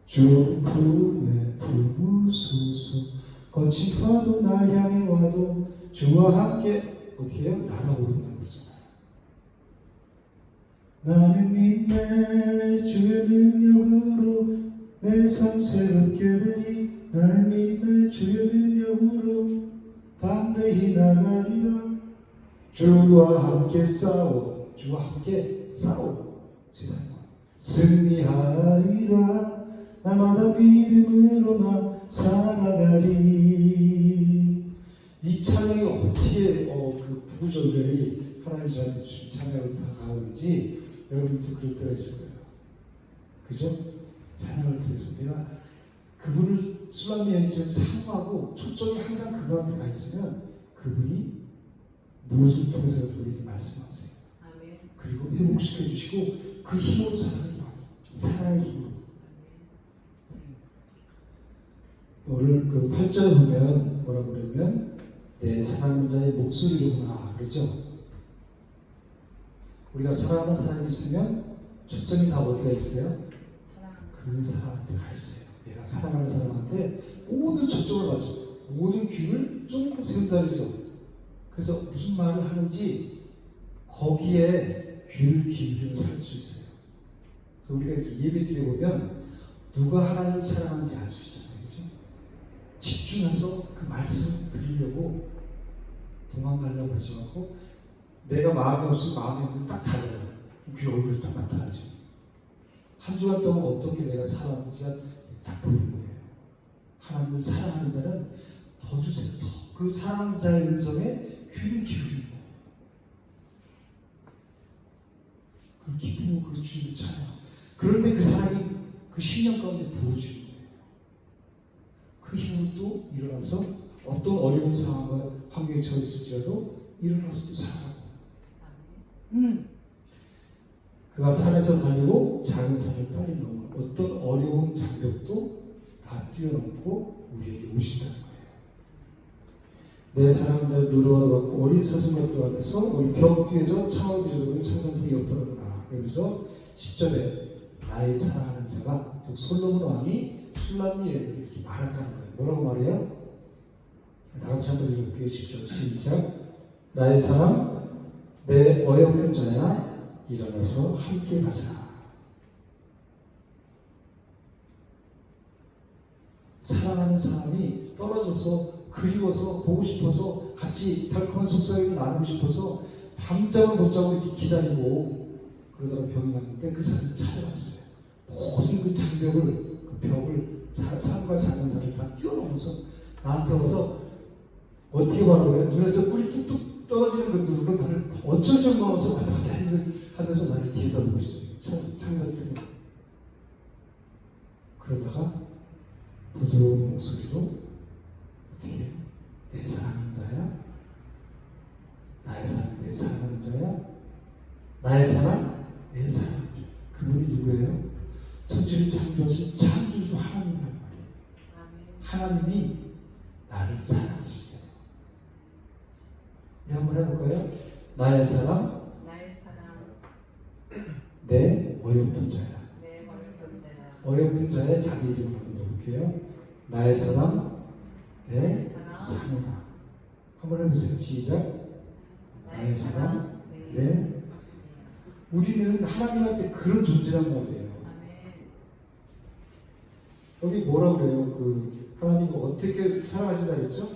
주 품에 품으소서. 거친 파도 날 향해 와도 주와 함께 어떻게 해요? 날아오른다고 그러잖아요. 나는 믿네 주의 능력으로 내 삶 새롭게 되니 나는 믿네 주의 능력으로 담대히 나가리라. 주와 함께 싸워 주와 함께 싸워 세상과 승리하리라 날마다 믿음으로 나 살아가리. 이 찬양이 어떻게 그 부구절절이 하나님 저한테 주신 찬양으로 다가오는지 여러분들도 그럴 때가 있을 거예요. 그죠? 찬양을 통해서 내가 그분을 술람미에 사모하고 초점이 항상 그분한테 가 있으면 그분이 무엇을 통해서라도 우리에게 말씀하세요. 아멘. 그리고 회복시켜 주시고 그 힘으로 살아가요. 사랑의 힘으로. 오늘 그 8절 보면 뭐라고 그러면 내 사랑하는 자의 목소리로구나 그러죠. 우리가 사랑하는 사람이 있으면 초점이 다 어디가 있어요? 사랑. 그 사람한테 가 있어요. 내가 사랑하는 사람한테 모든 초점을 맞춰 모든 귀를 쫑긋 세운다죠. 그래서 무슨 말을 하는지 거기에 귀를 기울이면 살 수 있어요. 그래서 우리가 이렇게 예배 드려보면 누가 하나님을 사랑하는지 알 수 있잖아요. 그죠? 집중해서 그 말씀을 드리려고 도망가려고 하지 않고 내가 마음이 없으면 마음이 없는 딱 달라요. 귀 얼굴이 딱 나타나죠. 한 주간 동안 어떻게 내가 살아왔는지가 딱 보이는 거예요. 하나님을 사랑하는 자는 더 주세요. 더. 그 사랑하는 자의 음성에 귀를 기울이는 거예요. 그 기쁨으로 그 주님을 찬양. 그럴 때 그 사랑이 그 심령 가운데 부어지는 거예요. 그 힘으로 또 일어나서 어떤 어려운 상황과 환경에 처했을지라도 일어나서 또 살아가고. 그가 산에서 달리고 작은 산을 빨리 넘어 어떤 어려운 장벽도 다 뛰어넘고 우리에게 오신다는 거예요. 내 사랑하는 자를 노려와도 어린 사슴과 같아서 우리 벽 뒤에서 창호들여다보는 창전통이 엿보는구나. 그러면서 10절에 나의 사랑하는 자가 즉 솔로몬 왕이 술람미에 이렇게 말한다는 거예요. 뭐라고 말해요? 나같이 한번 읽을게요. 10절 시작. 나의 사랑 내 어여쁜 자야 일어나서 함께 가자. 사랑하는 사람이 떨어져서 그리워서 보고 싶어서 같이 달콤한 속삭임을 나누고 싶어서 밤잠을 못 자고 이렇게 기다리고 그러다가 병이 났는데 그 사람이 찾아갔어요. 모든 그 장벽을 그 벽을 산과 작은 산을 다 뛰어넘어서 나한테 와서 어떻게 바라봐요? 눈에서 뿔이 뚝뚝 떨어지는 그 누르는 나를 어쩔 줄 모르면서 왔다 갔다 하면서 나를 뒤에다 보고 있어요. 창살 틈에. 그러다가 부드러운 목소리로 어떻게 해요? 내 사랑하는 자야? 나의 사랑 내 사랑하는 자야? 나의 사랑 내 사랑하는 자. 그분이 누구예요? 천지를 창조하신 창조주 하나님이란 말이에요. 하나님이 나를 사랑하신대요. 우리 한번 해볼까요? 나의 사랑 내 어여쁜 자야. 어여쁜 자의 자기 이름을 한번 넣어볼게요. 나의 사랑 내 사랑아. 한번 해보세요. 시작. 나의 사랑 내. 우리는 하나님한테 그런 존재란 말이에요. 여기 뭐라고 그래요? 그 하나님을 어떻게 사랑하신다 그랬죠?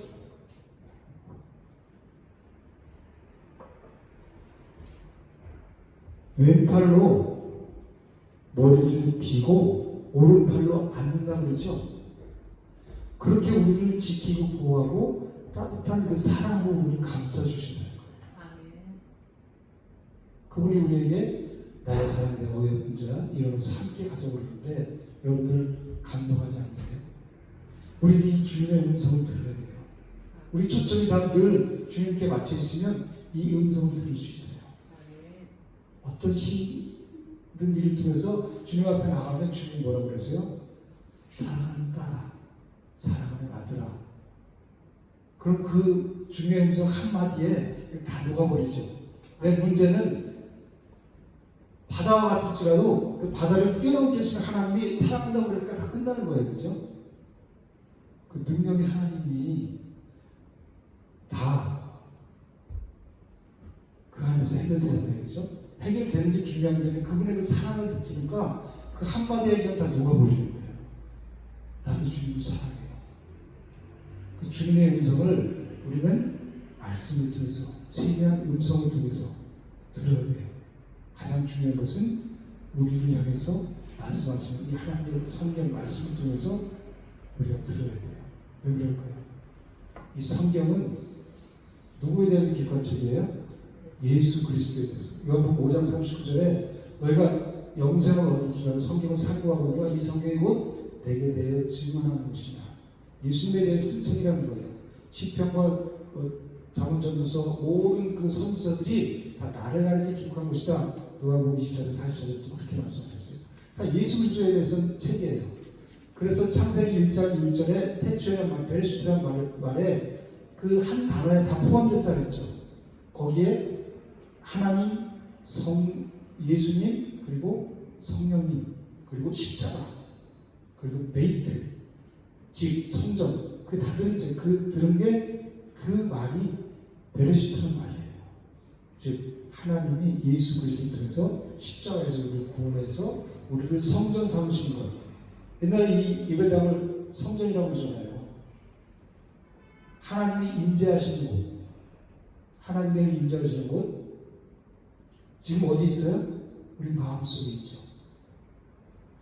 왼팔로 머리를 비고 오른팔로 앉는다 그러죠? 그렇게 우리를 지키고 보호하고 따뜻한 그 사랑으로 우리를 감싸주신다는 거예요. 그분이 우리에게 나의 사랑 내 어여쁜 자 일어나서 함께 가자고 그러는데 여러분들 감동하지 않으세요? 우리는 이 주님의 음성을 들어야 돼요. 우리 초점이 다 늘 주님께 맞춰 있으면 이 음성을 들을 수 있어요. 어떤 힘든 일을 통해서 주님 앞에 나가면 주님이 뭐라고 그러세요? 사랑하는 딸아, 사랑하는 아들아. 그럼 그 주님의 음성 한마디에 다 녹아버리죠. 내 문제는 바다와 같을지라도 그 바다를 뛰어넘게 하시는 하나님이 사랑한다고 그러니까 다 끝나는 거예요. 그죠? 그 능력의 하나님이 다 그 안에서 해결되잖아요. 그죠? 해결되는 게 중요한 게 아니라 그분의 그 사랑을 느끼니까 그 한마디에 그냥 다 녹아버리는 거예요. 나도 주님을 사랑해요. 그 주님의 음성을 우리는 말씀을 통해서 세계한 음성을 통해서 들어야 돼요. 가장 중요한 것은 우리를 향해서 말씀하시는 이 하나님의 성경 말씀을 통해서 우리가 들어야 돼요. 왜 그럴까요? 이 성경은 누구에 대해서 기록한 책이에요? 예수 그리스도에 대해서. 요한복음 5장 39절에 너희가 영생을 얻을 줄 알고 성경을 살펴보거니와 이 성경이 곧 내게 대해 증언하는 것이냐. 예수님에 대해 쓴 책이라는 거예요. 시편과 잠언전도서 모든 그 선지자들이 다 나를 가리켜 기록한 것이다. 누가복음 24장 44절도 그렇게 말씀하셨어요. 다 예수 그리스도에 대해서 쓴 책이에요. 그래서 창세기 1장 1절에 태초에는 말, 베레시트라는 말에 그 한 단어에 다 포함됐다 그랬죠. 거기에 하나님, 예수님, 그리고 성령님, 그리고 십자가, 그리고 메이트, 즉 성전, 그 다 들었죠. 그 들은 게 그 말이 베레시트라는 말이에요. 즉 하나님이 예수 그리스도를 통해서 십자가에서 우리를 구원해서 우리를 성전 삼으신 것. 옛날에 이 예배당을 성전이라고 그러잖아요. 하나님이 임재하시는 곳, 하나님의 임재하시는 곳, 지금 어디 있어요? 우리 마음속에 있죠.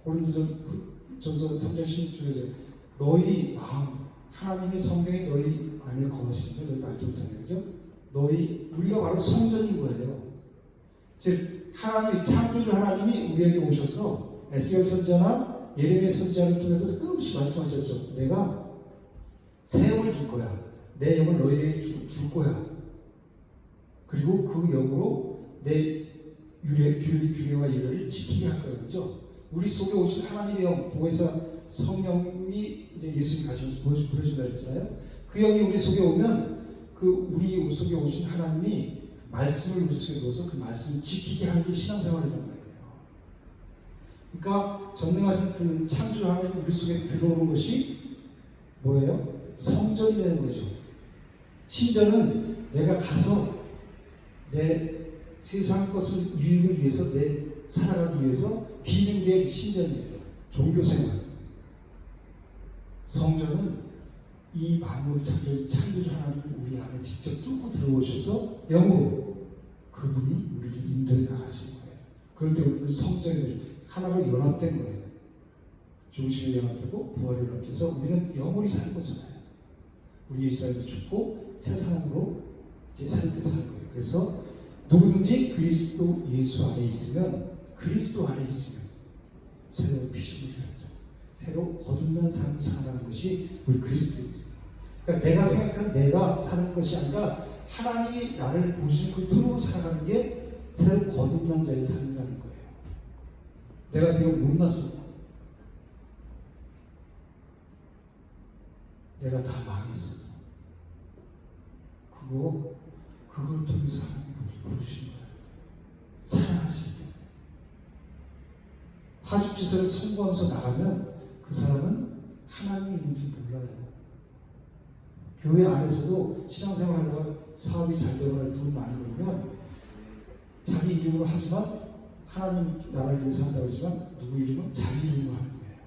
고린도전서 3장 16절에 너희 마음, 하나님의 성령이 너희 안에 거하시는 줄 너희가 알지 못하네, 그죠? 우리가 바로 성전인 거예요. 즉 하나님이 창조주 하나님이 우리에게 오셔서 에스겔 선지자나 예레미야 선지자를 통해서 끊임없이 말씀하셨죠. 내가 새 영을 줄 거야. 내 영을 너희에게 줄 거야. 그리고 그 영으로 내 규례와 예배를 지키게 할 거예요. 그죠? 우리 속에 오신 하나님의 영, 보혜사 성령이 이제 예수님이 가시면서 보여준다 했잖아요. 그 영이 우리 속에 오면 우리 속에 오신 하나님이 말씀을 우리 속에 넣어서 그 말씀을 지키게 하는 게 신앙생활이란 말이에요. 그러니까 전능하신 그 창조 하나님이 우리 속에 들어오는 것이 뭐예요? 성전이 되는 거죠. 신전은 내가 가서 내 세상 것을 유익을 위해서 살아가기 위해서 비는 게 신전이에요. 종교생활. 성전은 이 만물을 창조주 하나님이 우리 안에 직접 뚫고 들어오셔서 영으로 그분이 우리를 인도해 나가시는 거예요. 그럴 때 우리는 성전이 하나로 연합된 거예요. 중심에 연합되고 부활에 연합돼서 우리는 영원히 사는 거잖아요. 우리 예수님도 죽고 새 사람으로 이제 사는 거예요. 그래서 누구든지 그리스도 예수 안에 있으면 새로운 피조물이라죠. 새로 거듭난 삶을 살아가는 것이 우리 그리스도입니다. 그러니까 내가 생각하는 내가 사는 것이 아니라 하나님이 나를 보시는 그 눈으로 살아가는 게 새로 거듭난 자의 삶이라는 거예요. 내가 비록 못났어. 내가 다 망했어. 그걸 통해서 하나님이 우리를 부르신 거예요. 사랑하시는 거예요. 파죽지세를 선고하면서 나가면 그 사람은 하나님이 있는지 몰라요. 교회 안에서도 신앙생활 하다가 사업이 잘 되거나 돈 많이 벌면 자기 이름으로 하지만 하나님 나라를 위해서 한다고 하지만 누구 이름은 자기 이름으로 하는 거예요.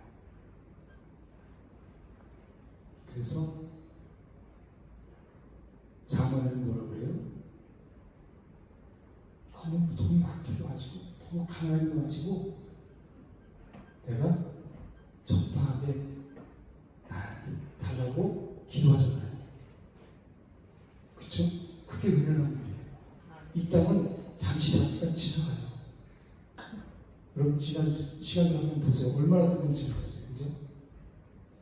그래서 자문에는 뭐라고 그래요? 너무 돈이 많기도 하시고 너무 가난하기도 하시고 내가 적당하게 나한테 달라고 기도하잖아요. 그쵸? 그게 은혜란 말이에요. 이 땅은 잠깐 지나가요. 여러분 지난 시간을 한번 보세요. 얼마나 금방 지나갔어요. 그죠?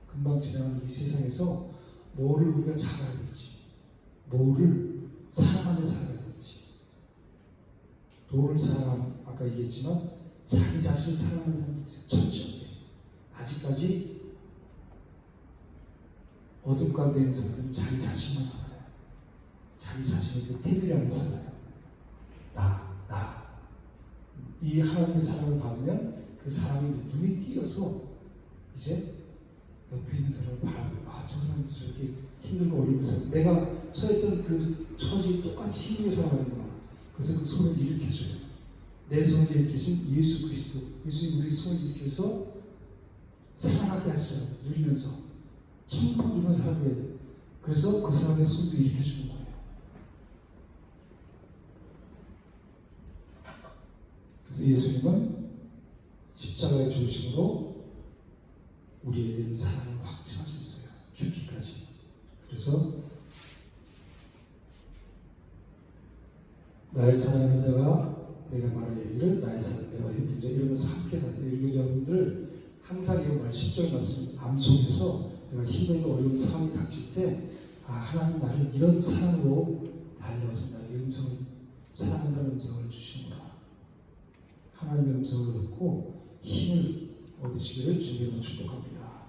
금방 지나가는 이 세상에서 뭐를 우리가 잡아야 될지, 뭐를 사랑하며 살아야 될지, 돈을 사랑하면 아까 얘기했지만 자기 자신을 사랑하는 사람이 있어요. 천천히. 아직까지 어둠 가운데 있는 사람은 자기 자신만 알아요. 자기 자신의 그 테두리 안에 살아요. 이 하나님의 사랑을 받으면 그 사랑이 눈에 띄어서 이제 옆에 있는 사람을 바라보고 저 사람도 저렇게 힘들고 어려운 사람 내가 처했던 그 처지 똑같이 힘들게 살아가는구나. 그래서 그 손을 일으켜줘요. 내 손을 일으키신 예수 그리스도 예수님 우리 손을 일으켜서 사랑하게 하시잖아요. 누리면서 천국 누리면서 살아가야 돼요. 그래서 그 사람의 손도 일으켜주는 거예요. 그래서 예수님은 십자가의 중심으로 우리에 대한 사랑을 확증하셨어요. 죽기까지. 그래서 나의 사랑하는 자가 내가 말하기를 나의 사랑 내가 이제 이러면서 함께 가요. 여러분들 항상 이 말 10절 말씀 암송해서 내가 힘들고 어려운 상황이 닥칠 때 하나님 나를 이런 사랑으로 달려서 나의 음성을 사랑한다는 음성을 주시는구나. 하나님의 음성을 듣고 힘을 얻으시기를 주님으로 축복합니다.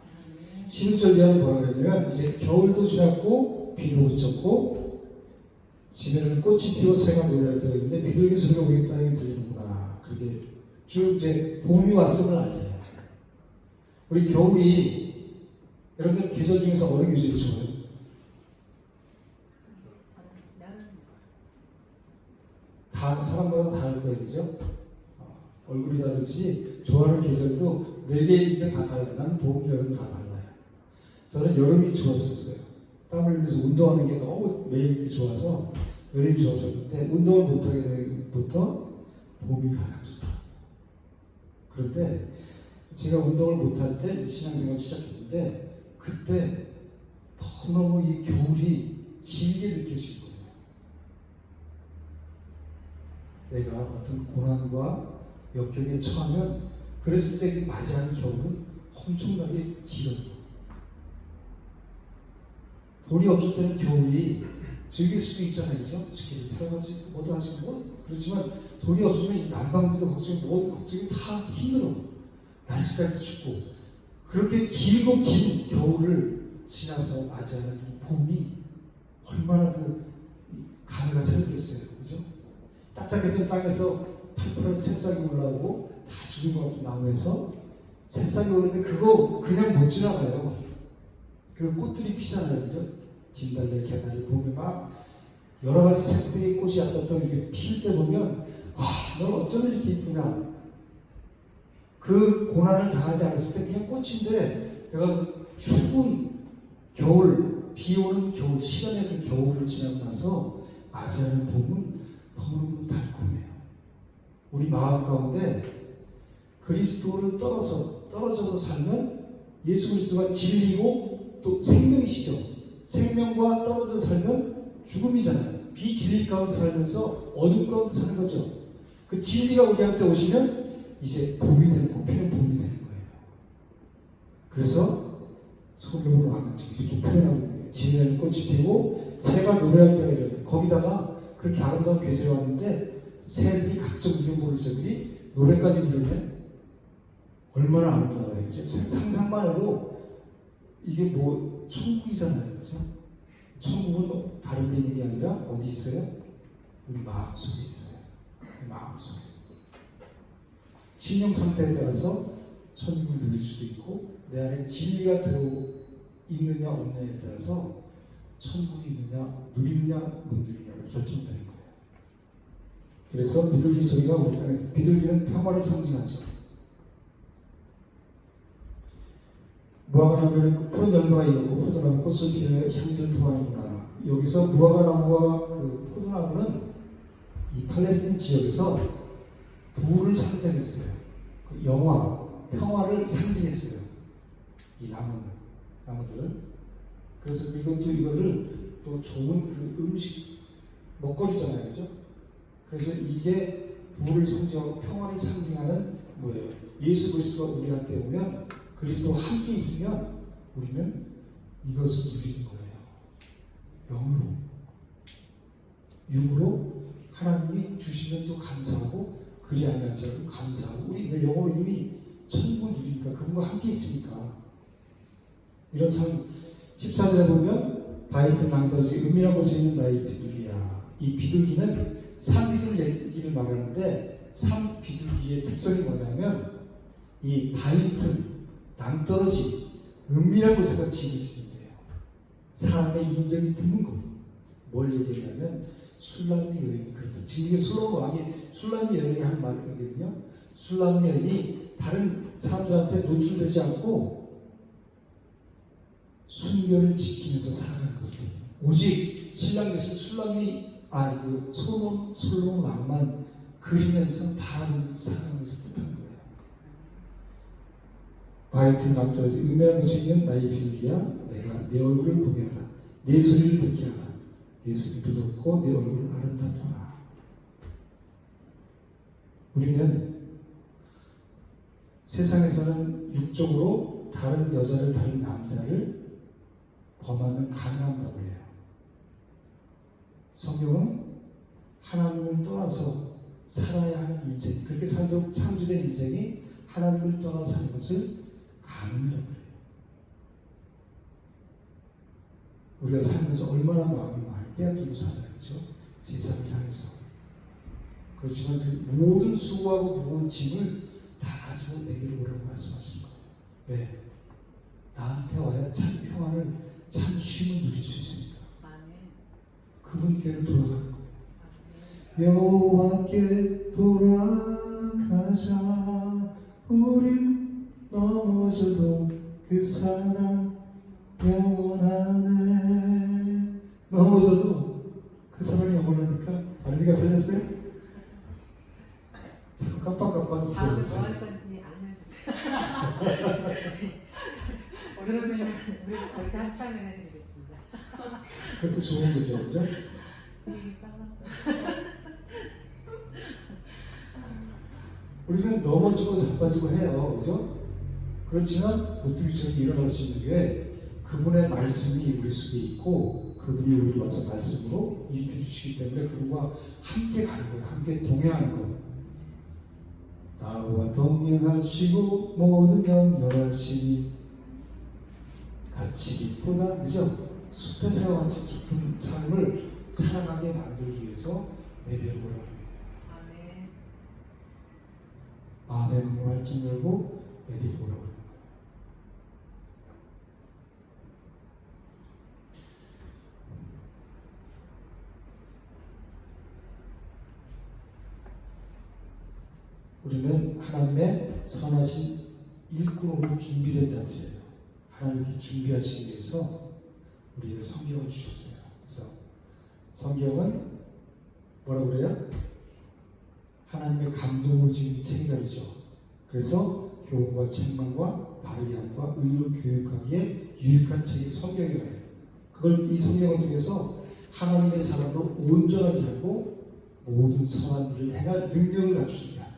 11절 이하에 뭐라 그랬냐면 이제 겨울도 지났고 비도 그쳤고 지면은 꽃이 피고 새가 노래할 때가 있는데 비둘기 소리가 우리 땅에 들리는구나. 그렇게 쭉 이제 봄이 왔음을 알려요. 우리 겨울이 여러분들 계절 중에서 어느 계절이 좋아요? 다 사람마다 다를 거예요, 그죠? 얼굴이 다르지 좋아하는 계절도 4개 있는데 다 달라요. 나는 봄, 여름 다 달라요. 저는 여름이 좋았었어요. 땀 흘리면서 운동하는 게 너무 매일 좋아서 여름이 좋았었는데 운동을 못하게 되부터 봄이 가장 좋다. 그런데 제가 운동을 못할 때 신앙생활을 시작했는데 그때 너무너무 이 겨울이 길게 느껴진 거예요. 내가 어떤 고난과 역경에 처하면 그랬을 때 맞이하는 겨울은 엄청나게 길어요. 돈이 없을 때는 겨울이 즐길 수도 있잖아요, 그죠? 스키를 타러 갈 수 있고 뭐도 하시고 뭐 그렇지만 돈이 없으면 난방비도 걱정이 뭐도 걱정이 다 힘들어. 날씨까지 춥고 그렇게 길고 긴 겨울을 지나서 맞이하는 이 봄이 얼마나 그 감회가 새롭겠어요, 그죠? 딱딱했던 땅에서 팔팔한 새싹이 올라오고 다 죽은 것 같은 나무에서 새싹이 오는데 그거 그냥 못 지나가요. 그 꽃들이 피잖아요, 그죠? 진달래, 개나리, 봄에 막 여러 가지 색깔의 꽃이 약간 이렇게 필 때 보면 와, 넌 어쩜 이렇게 이쁘냐? 그 고난을 당하지 않았을 때 그냥 꽃인데 내가 추운 겨울, 비 오는 겨울, 시간의 그 겨울을 지나고 나서 맞이하는 봄은 너무너무 달콤해요. 우리 마음 가운데 그리스도를 떨어져서 살면 예수 그리스도가 진리고 또 생명이시죠. 생명과 떨어져서 살면 죽음이잖아요. 비진리 가운데 살면서 어둠 가운데 사는 거죠. 그 진리가 우리한테 오시면 이제 봄이 되는 거, 피는 봄이 되는 거예요. 그래서 솔로몬 왕은 지금 이렇게 표현하고 있는 거예요. 진리는 꽃이 피고 새가 노래할 때가 이래요. 거기다가 그렇게 아름다운 계절이 왔는데 새들이 각종 이름부를 새들이 노래까지 부르네. 얼마나 아름다워요, 그죠? 상상만 해도 이게 뭐 천국이잖아요, 그죠? 천국은 다른 데 있는 게 아니라 어디 있어요? 우리 마음 속에 있어요. 우리 마음 속에. 신령 상태에 따라서 천국을 누릴 수도 있고 내 안에 진리가 들어있느냐 없느냐에 따라서 천국이 있느냐 누리느냐 못 누리느냐가 결정되는 거예요. 그래서 비둘기 소리가 우리 땅에 비둘기는 평화를 상징하죠. 무화과 나무는 푸른 열매가 있고 포도나무 꽃을 피우며 향기를 토하는구나. 여기서 무화과 나무와 그 포도나무는 이 팔레스타인 지역에서 부를 상징했어요. 그 영화, 평화를 상징했어요. 이 나무들은. 그래서 이거를 또 좋은 그 음식, 먹거리잖아요, 그죠? 그래서 이게 부를 상징하고 평화를 상징하는 뭐예요? 예수 그리스도가 우리한테 오면 그리스도와 함께 있으면 우리는 이것을 누리는 거예요. 영으로. 육으로 하나님이 주시면 또 감사하고 그리 아니할 자도 감사하고 우리 내 영으로 이미 천국을 누리니까 그분과 함께 있으니까 이런 삶 14절에 보면 바이트 낭떠러지 은밀한 곳에 있는 나의 비둘기야. 이 비둘기는 산비둘 얘기를 말하는데 산비둘기의 특성이 뭐냐면 이 바이트 낭떠러지 은밀한 곳에서 지어지는데요. 사람의 인정이 드문 곳. 뭘 얘기하냐면 술람미 여인이 그렇다. 지금 이게 솔로몬 왕이 술람미 여인이 한 말이거든요. 술람미 여인이 다른 사람들한테 노출되지 않고 순결을 지키면서 살아가는 것을 오직 신랑 대신 술람미 솔로몬 왕만 그리면서 바라보면서 사랑하는 것을 뜻하는 거예요. 바이튼 남자에서 은밀한 곳에 있는 나의 비밀이야 내가 내 얼굴을 보게 하라 내 소리를 듣게 하라 내 소리를 듣고 내 얼굴을 아름답구나. 우리는 세상에서는 육적으로 다른 여자를 다른 남자를 범하면 가능한다고 해요. 성경은 하나님을 떠나서 살아야 하는 인생, 그렇게 창조된 인생이 하나님을 떠나서 사는 것을 가늠이라고 해요. 우리가 살면서 얼마나 마음을 많이 빼앗기고 살아야죠. 세상을 향해서. 그렇지만 그 모든 수고하고 무거운 짐을 다 가지고 내게로 오라고 말씀하신 거예요. 왜? 나한테 와야 참 평안을, 참 쉼을 누릴 수 있습니다. 그분께로 돌아가는 거예요. 여호와께 돌아가자. 우린 넘어져도 그 사랑 영원하네. 넘어져도 그 사랑이 영원하니까. 아르비가 살렸어요? 자꾸 깜빡깜빡 있어요. 다음에 뭐 할 건지 알려주세요. 그러면 우리도 거기서 합창을 해드리겠습니다. 그것도 좋은 거죠, 그죠? 분위기 싸워서. 우리는 넘어지고 자빠지고 해요, 그죠? 그렇지만 오뚜기처럼 일어날 수 있는 게 그분의 말씀이 우리 속에 있고 그분이 우리를 와서 말씀으로 일으켜 주시기 때문에 그분과 함께 가는 거예요. 함께 동행하는 거예요. 나와 동행하시고 모든 명령하시니 같이 깊보다 그죠? 숲에서 같이 깊은 삶을 살아가게 만들기 위해서 내게로 오라고 합니다. 마음의 문을 활짝 열고 내게로 오라고 합니다. 우리는 하나님의 선하신 일꾼으로 준비된 자들이에요. 하나님이 준비하시기 위해서 우리에게 성경을 주셨어요. 그래서 성경은 뭐라고 그래요? 하나님의 감동으로 지은 책이라죠. 그래서 교훈과 책망과 바르게 함과 의로 교육하기에 유익한 책이 성경이라고 해요. 그걸 이 성경을 통해서 하나님의 사람으로 온전하게 하고 모든 선한 일을 행할 능력을 갖추는 게 아니에요.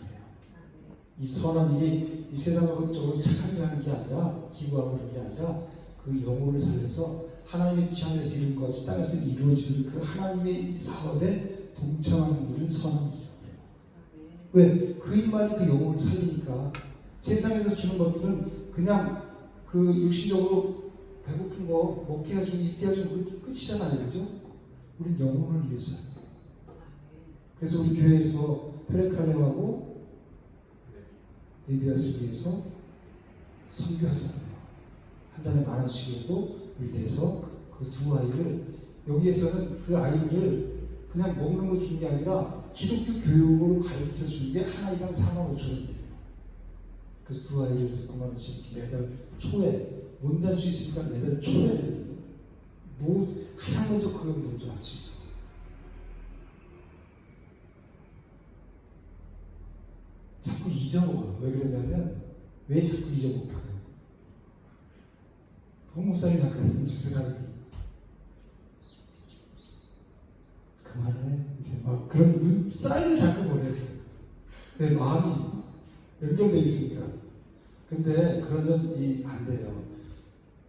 이 선한 일이 이 세상적으로 착한 일을 하는 게 아니라 기부하고 그런 게 아니라 그 영혼을 살려서 하나님의 뜻이 하늘에서 이룬 것이 땅에서 이루어지는 그 하나님의 이 사업에 동참하는 일을 선한 일이라고 해요. 왜? 그 일만이 그 영혼을 살리니까. 세상에서 주는 것들은 그냥 그 육신적으로 배고픈 거 먹게 해주고 입게 해주고 끝이잖아요. 그죠? 우린 영혼을 위해서 해요. 그래서 우리 교회에서 페레칼레하고 네비아스를 위해서 선교하잖아요. 한 달에 10,000원씩이라도 우리 내서 그 두 아이를, 여기에서는 그 아이들을 그냥 먹는 거 주는 게 아니라 기독교 교육으로 가르쳐 주는 게 한 아이당 45,000원이에요. 그래서 두 아이를 9만원씩 매달 초에 못 날 수 있으니까 매달 초에 가장 먼저 그걸 먼저 할 수 있죠. 자꾸 잊어먹어요. 왜 그러냐면 왜 자꾸 잊어먹어요? 홍목사님 그런 짓을 하는 그만해. 이제 막 그런 사인을 자꾸 보내요. 내 마음이 연결되어 있으니까. 근데 그러면 안 돼요.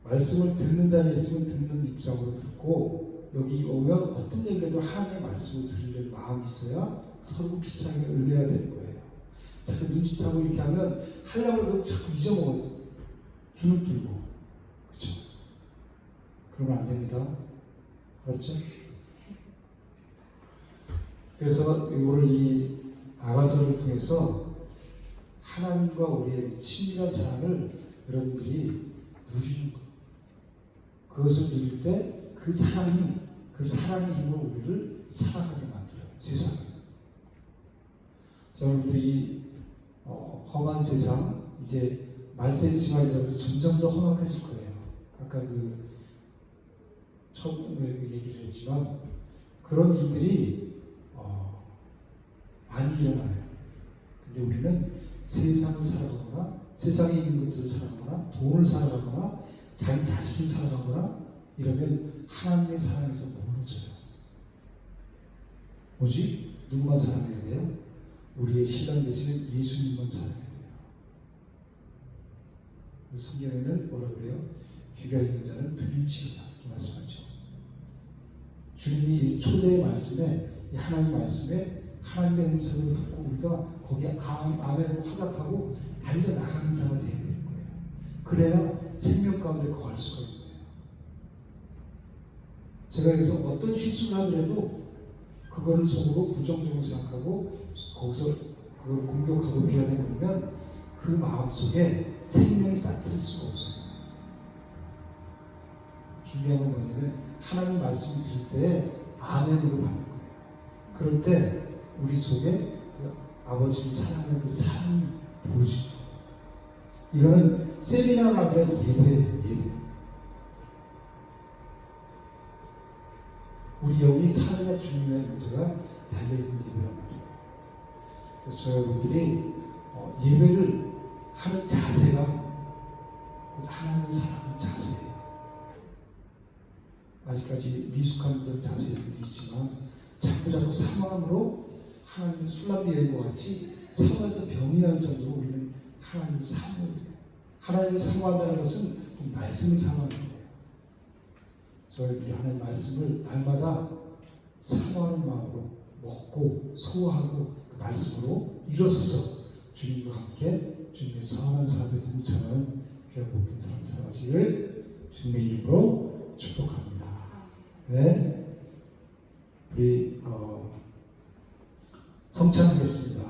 말씀을 듣는 자리에 있으면 듣는 입장으로 듣고 여기 오면 어떤 얘기도 하나님의 말씀을 들으려는 마음이 있어야 서로 피차게 은혜가 되는 거예요. 자꾸 눈치타고 이렇게 하면 하려고 해도 자꾸 잊어먹어요. 주눅 들고. 그렇죠? 그러면 안 됩니다. 그렇죠? 그래서 오늘 이 아가서를 통해서 하나님과 우리의 친밀한 사랑을 여러분들이 누리는 것. 그것을 누릴 때 그 사랑의 힘으로 우리를 살아가게 만들어요. 세상을. 자, 여러분들이 험한 세상, 이제 말세지만 이러면서 점점 더 험악해질 거예요. 아까 처음에 얘기를 했지만 그런 일들이 많이 많이 일어나요. 근데 우리는 세상을 살아가거나 세상에 있는 것들을 살아가거나 돈을 살아가거나 자기 자신을 살아가거나 이러면 하나님의 사랑에서 멀어져요. 오직 누구만 사랑해야 돼요? 우리의 신랑 되시는 예수님만 사랑해야 돼요. 성경에는 뭐라고 그래요? 귀가 있는 자는 들을지어다 이렇게 말씀하죠. 주님이 이 초대의 말씀에 이 하나님의 말씀에 하나님의 음성을 듣고 우리가 거기에 아멘으로 화답하고 달려나가는 자가 되어야 되는 거예요. 그래야 생명 가운데 거할 수가 있는 거예요. 제가 여기서 어떤 실수를 하더라도 그거를 속으로 부정적으로 생각하고 거기서 그걸 공격하고 비하해버리면 그 마음속에 생명이 싹틀 수가 없어요. 중요한 건 뭐냐면 하나님 말씀을 들을 때 아멘으로 받는 거예요. 그럴 때 우리 속에 그 아버지를 사랑하는 그 사랑이 부르시죠. 이거는 세미나가 아니라 예배예요. 예배. 우리 영이 사느냐 죽느냐의 문제가 달려있는 예배란 말이에요. 그래서 여러분들이 예배를 하는 자세가 하나님을 사랑하는 자세예요. 아직까지 미숙한 그런 자세들도 있지만 자꾸 사모함으로 하나님을 술람비 여인과 같이 사모해서 병이 날 정도로 우리는 하나님을 사모해야 돼요. 하나님을 사모한다는 것은 말씀을 사모하는 거예요. 저희들이 하나님 말씀을 날마다 사모하는 마음으로 먹고 소화하고 그 말씀으로 일어서서 주님과 함께 주님의 선한 삶에 동참하는 귀한 복된 삶을 살아가시기를 주님의 이름으로 축복합니다. 네, 우리 성찬하겠습니다.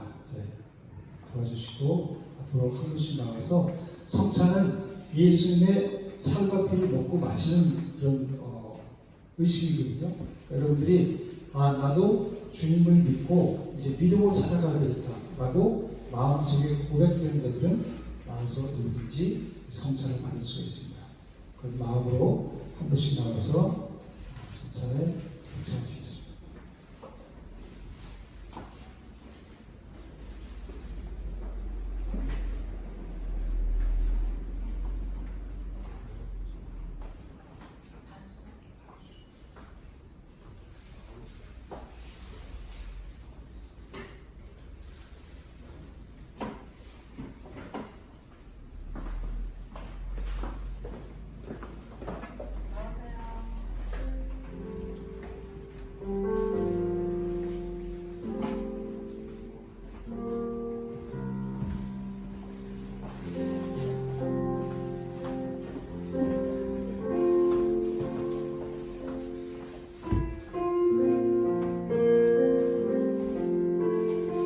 도와주시고 앞으로 한 분씩 나와서 성찬은 예수님의 살과 피를 먹고 마시는 그런 의식이거든요. 그러니까 여러분들이 나도 주님을 믿고 이제 믿음으로 살아가야 되겠다라고 마음속에 고백되는 자들은 나와서 누구든지 성찬을 받을 수가 있습니다. 그런 마음으로 한 분씩 나와서 성찬에 동참하시겠습니다.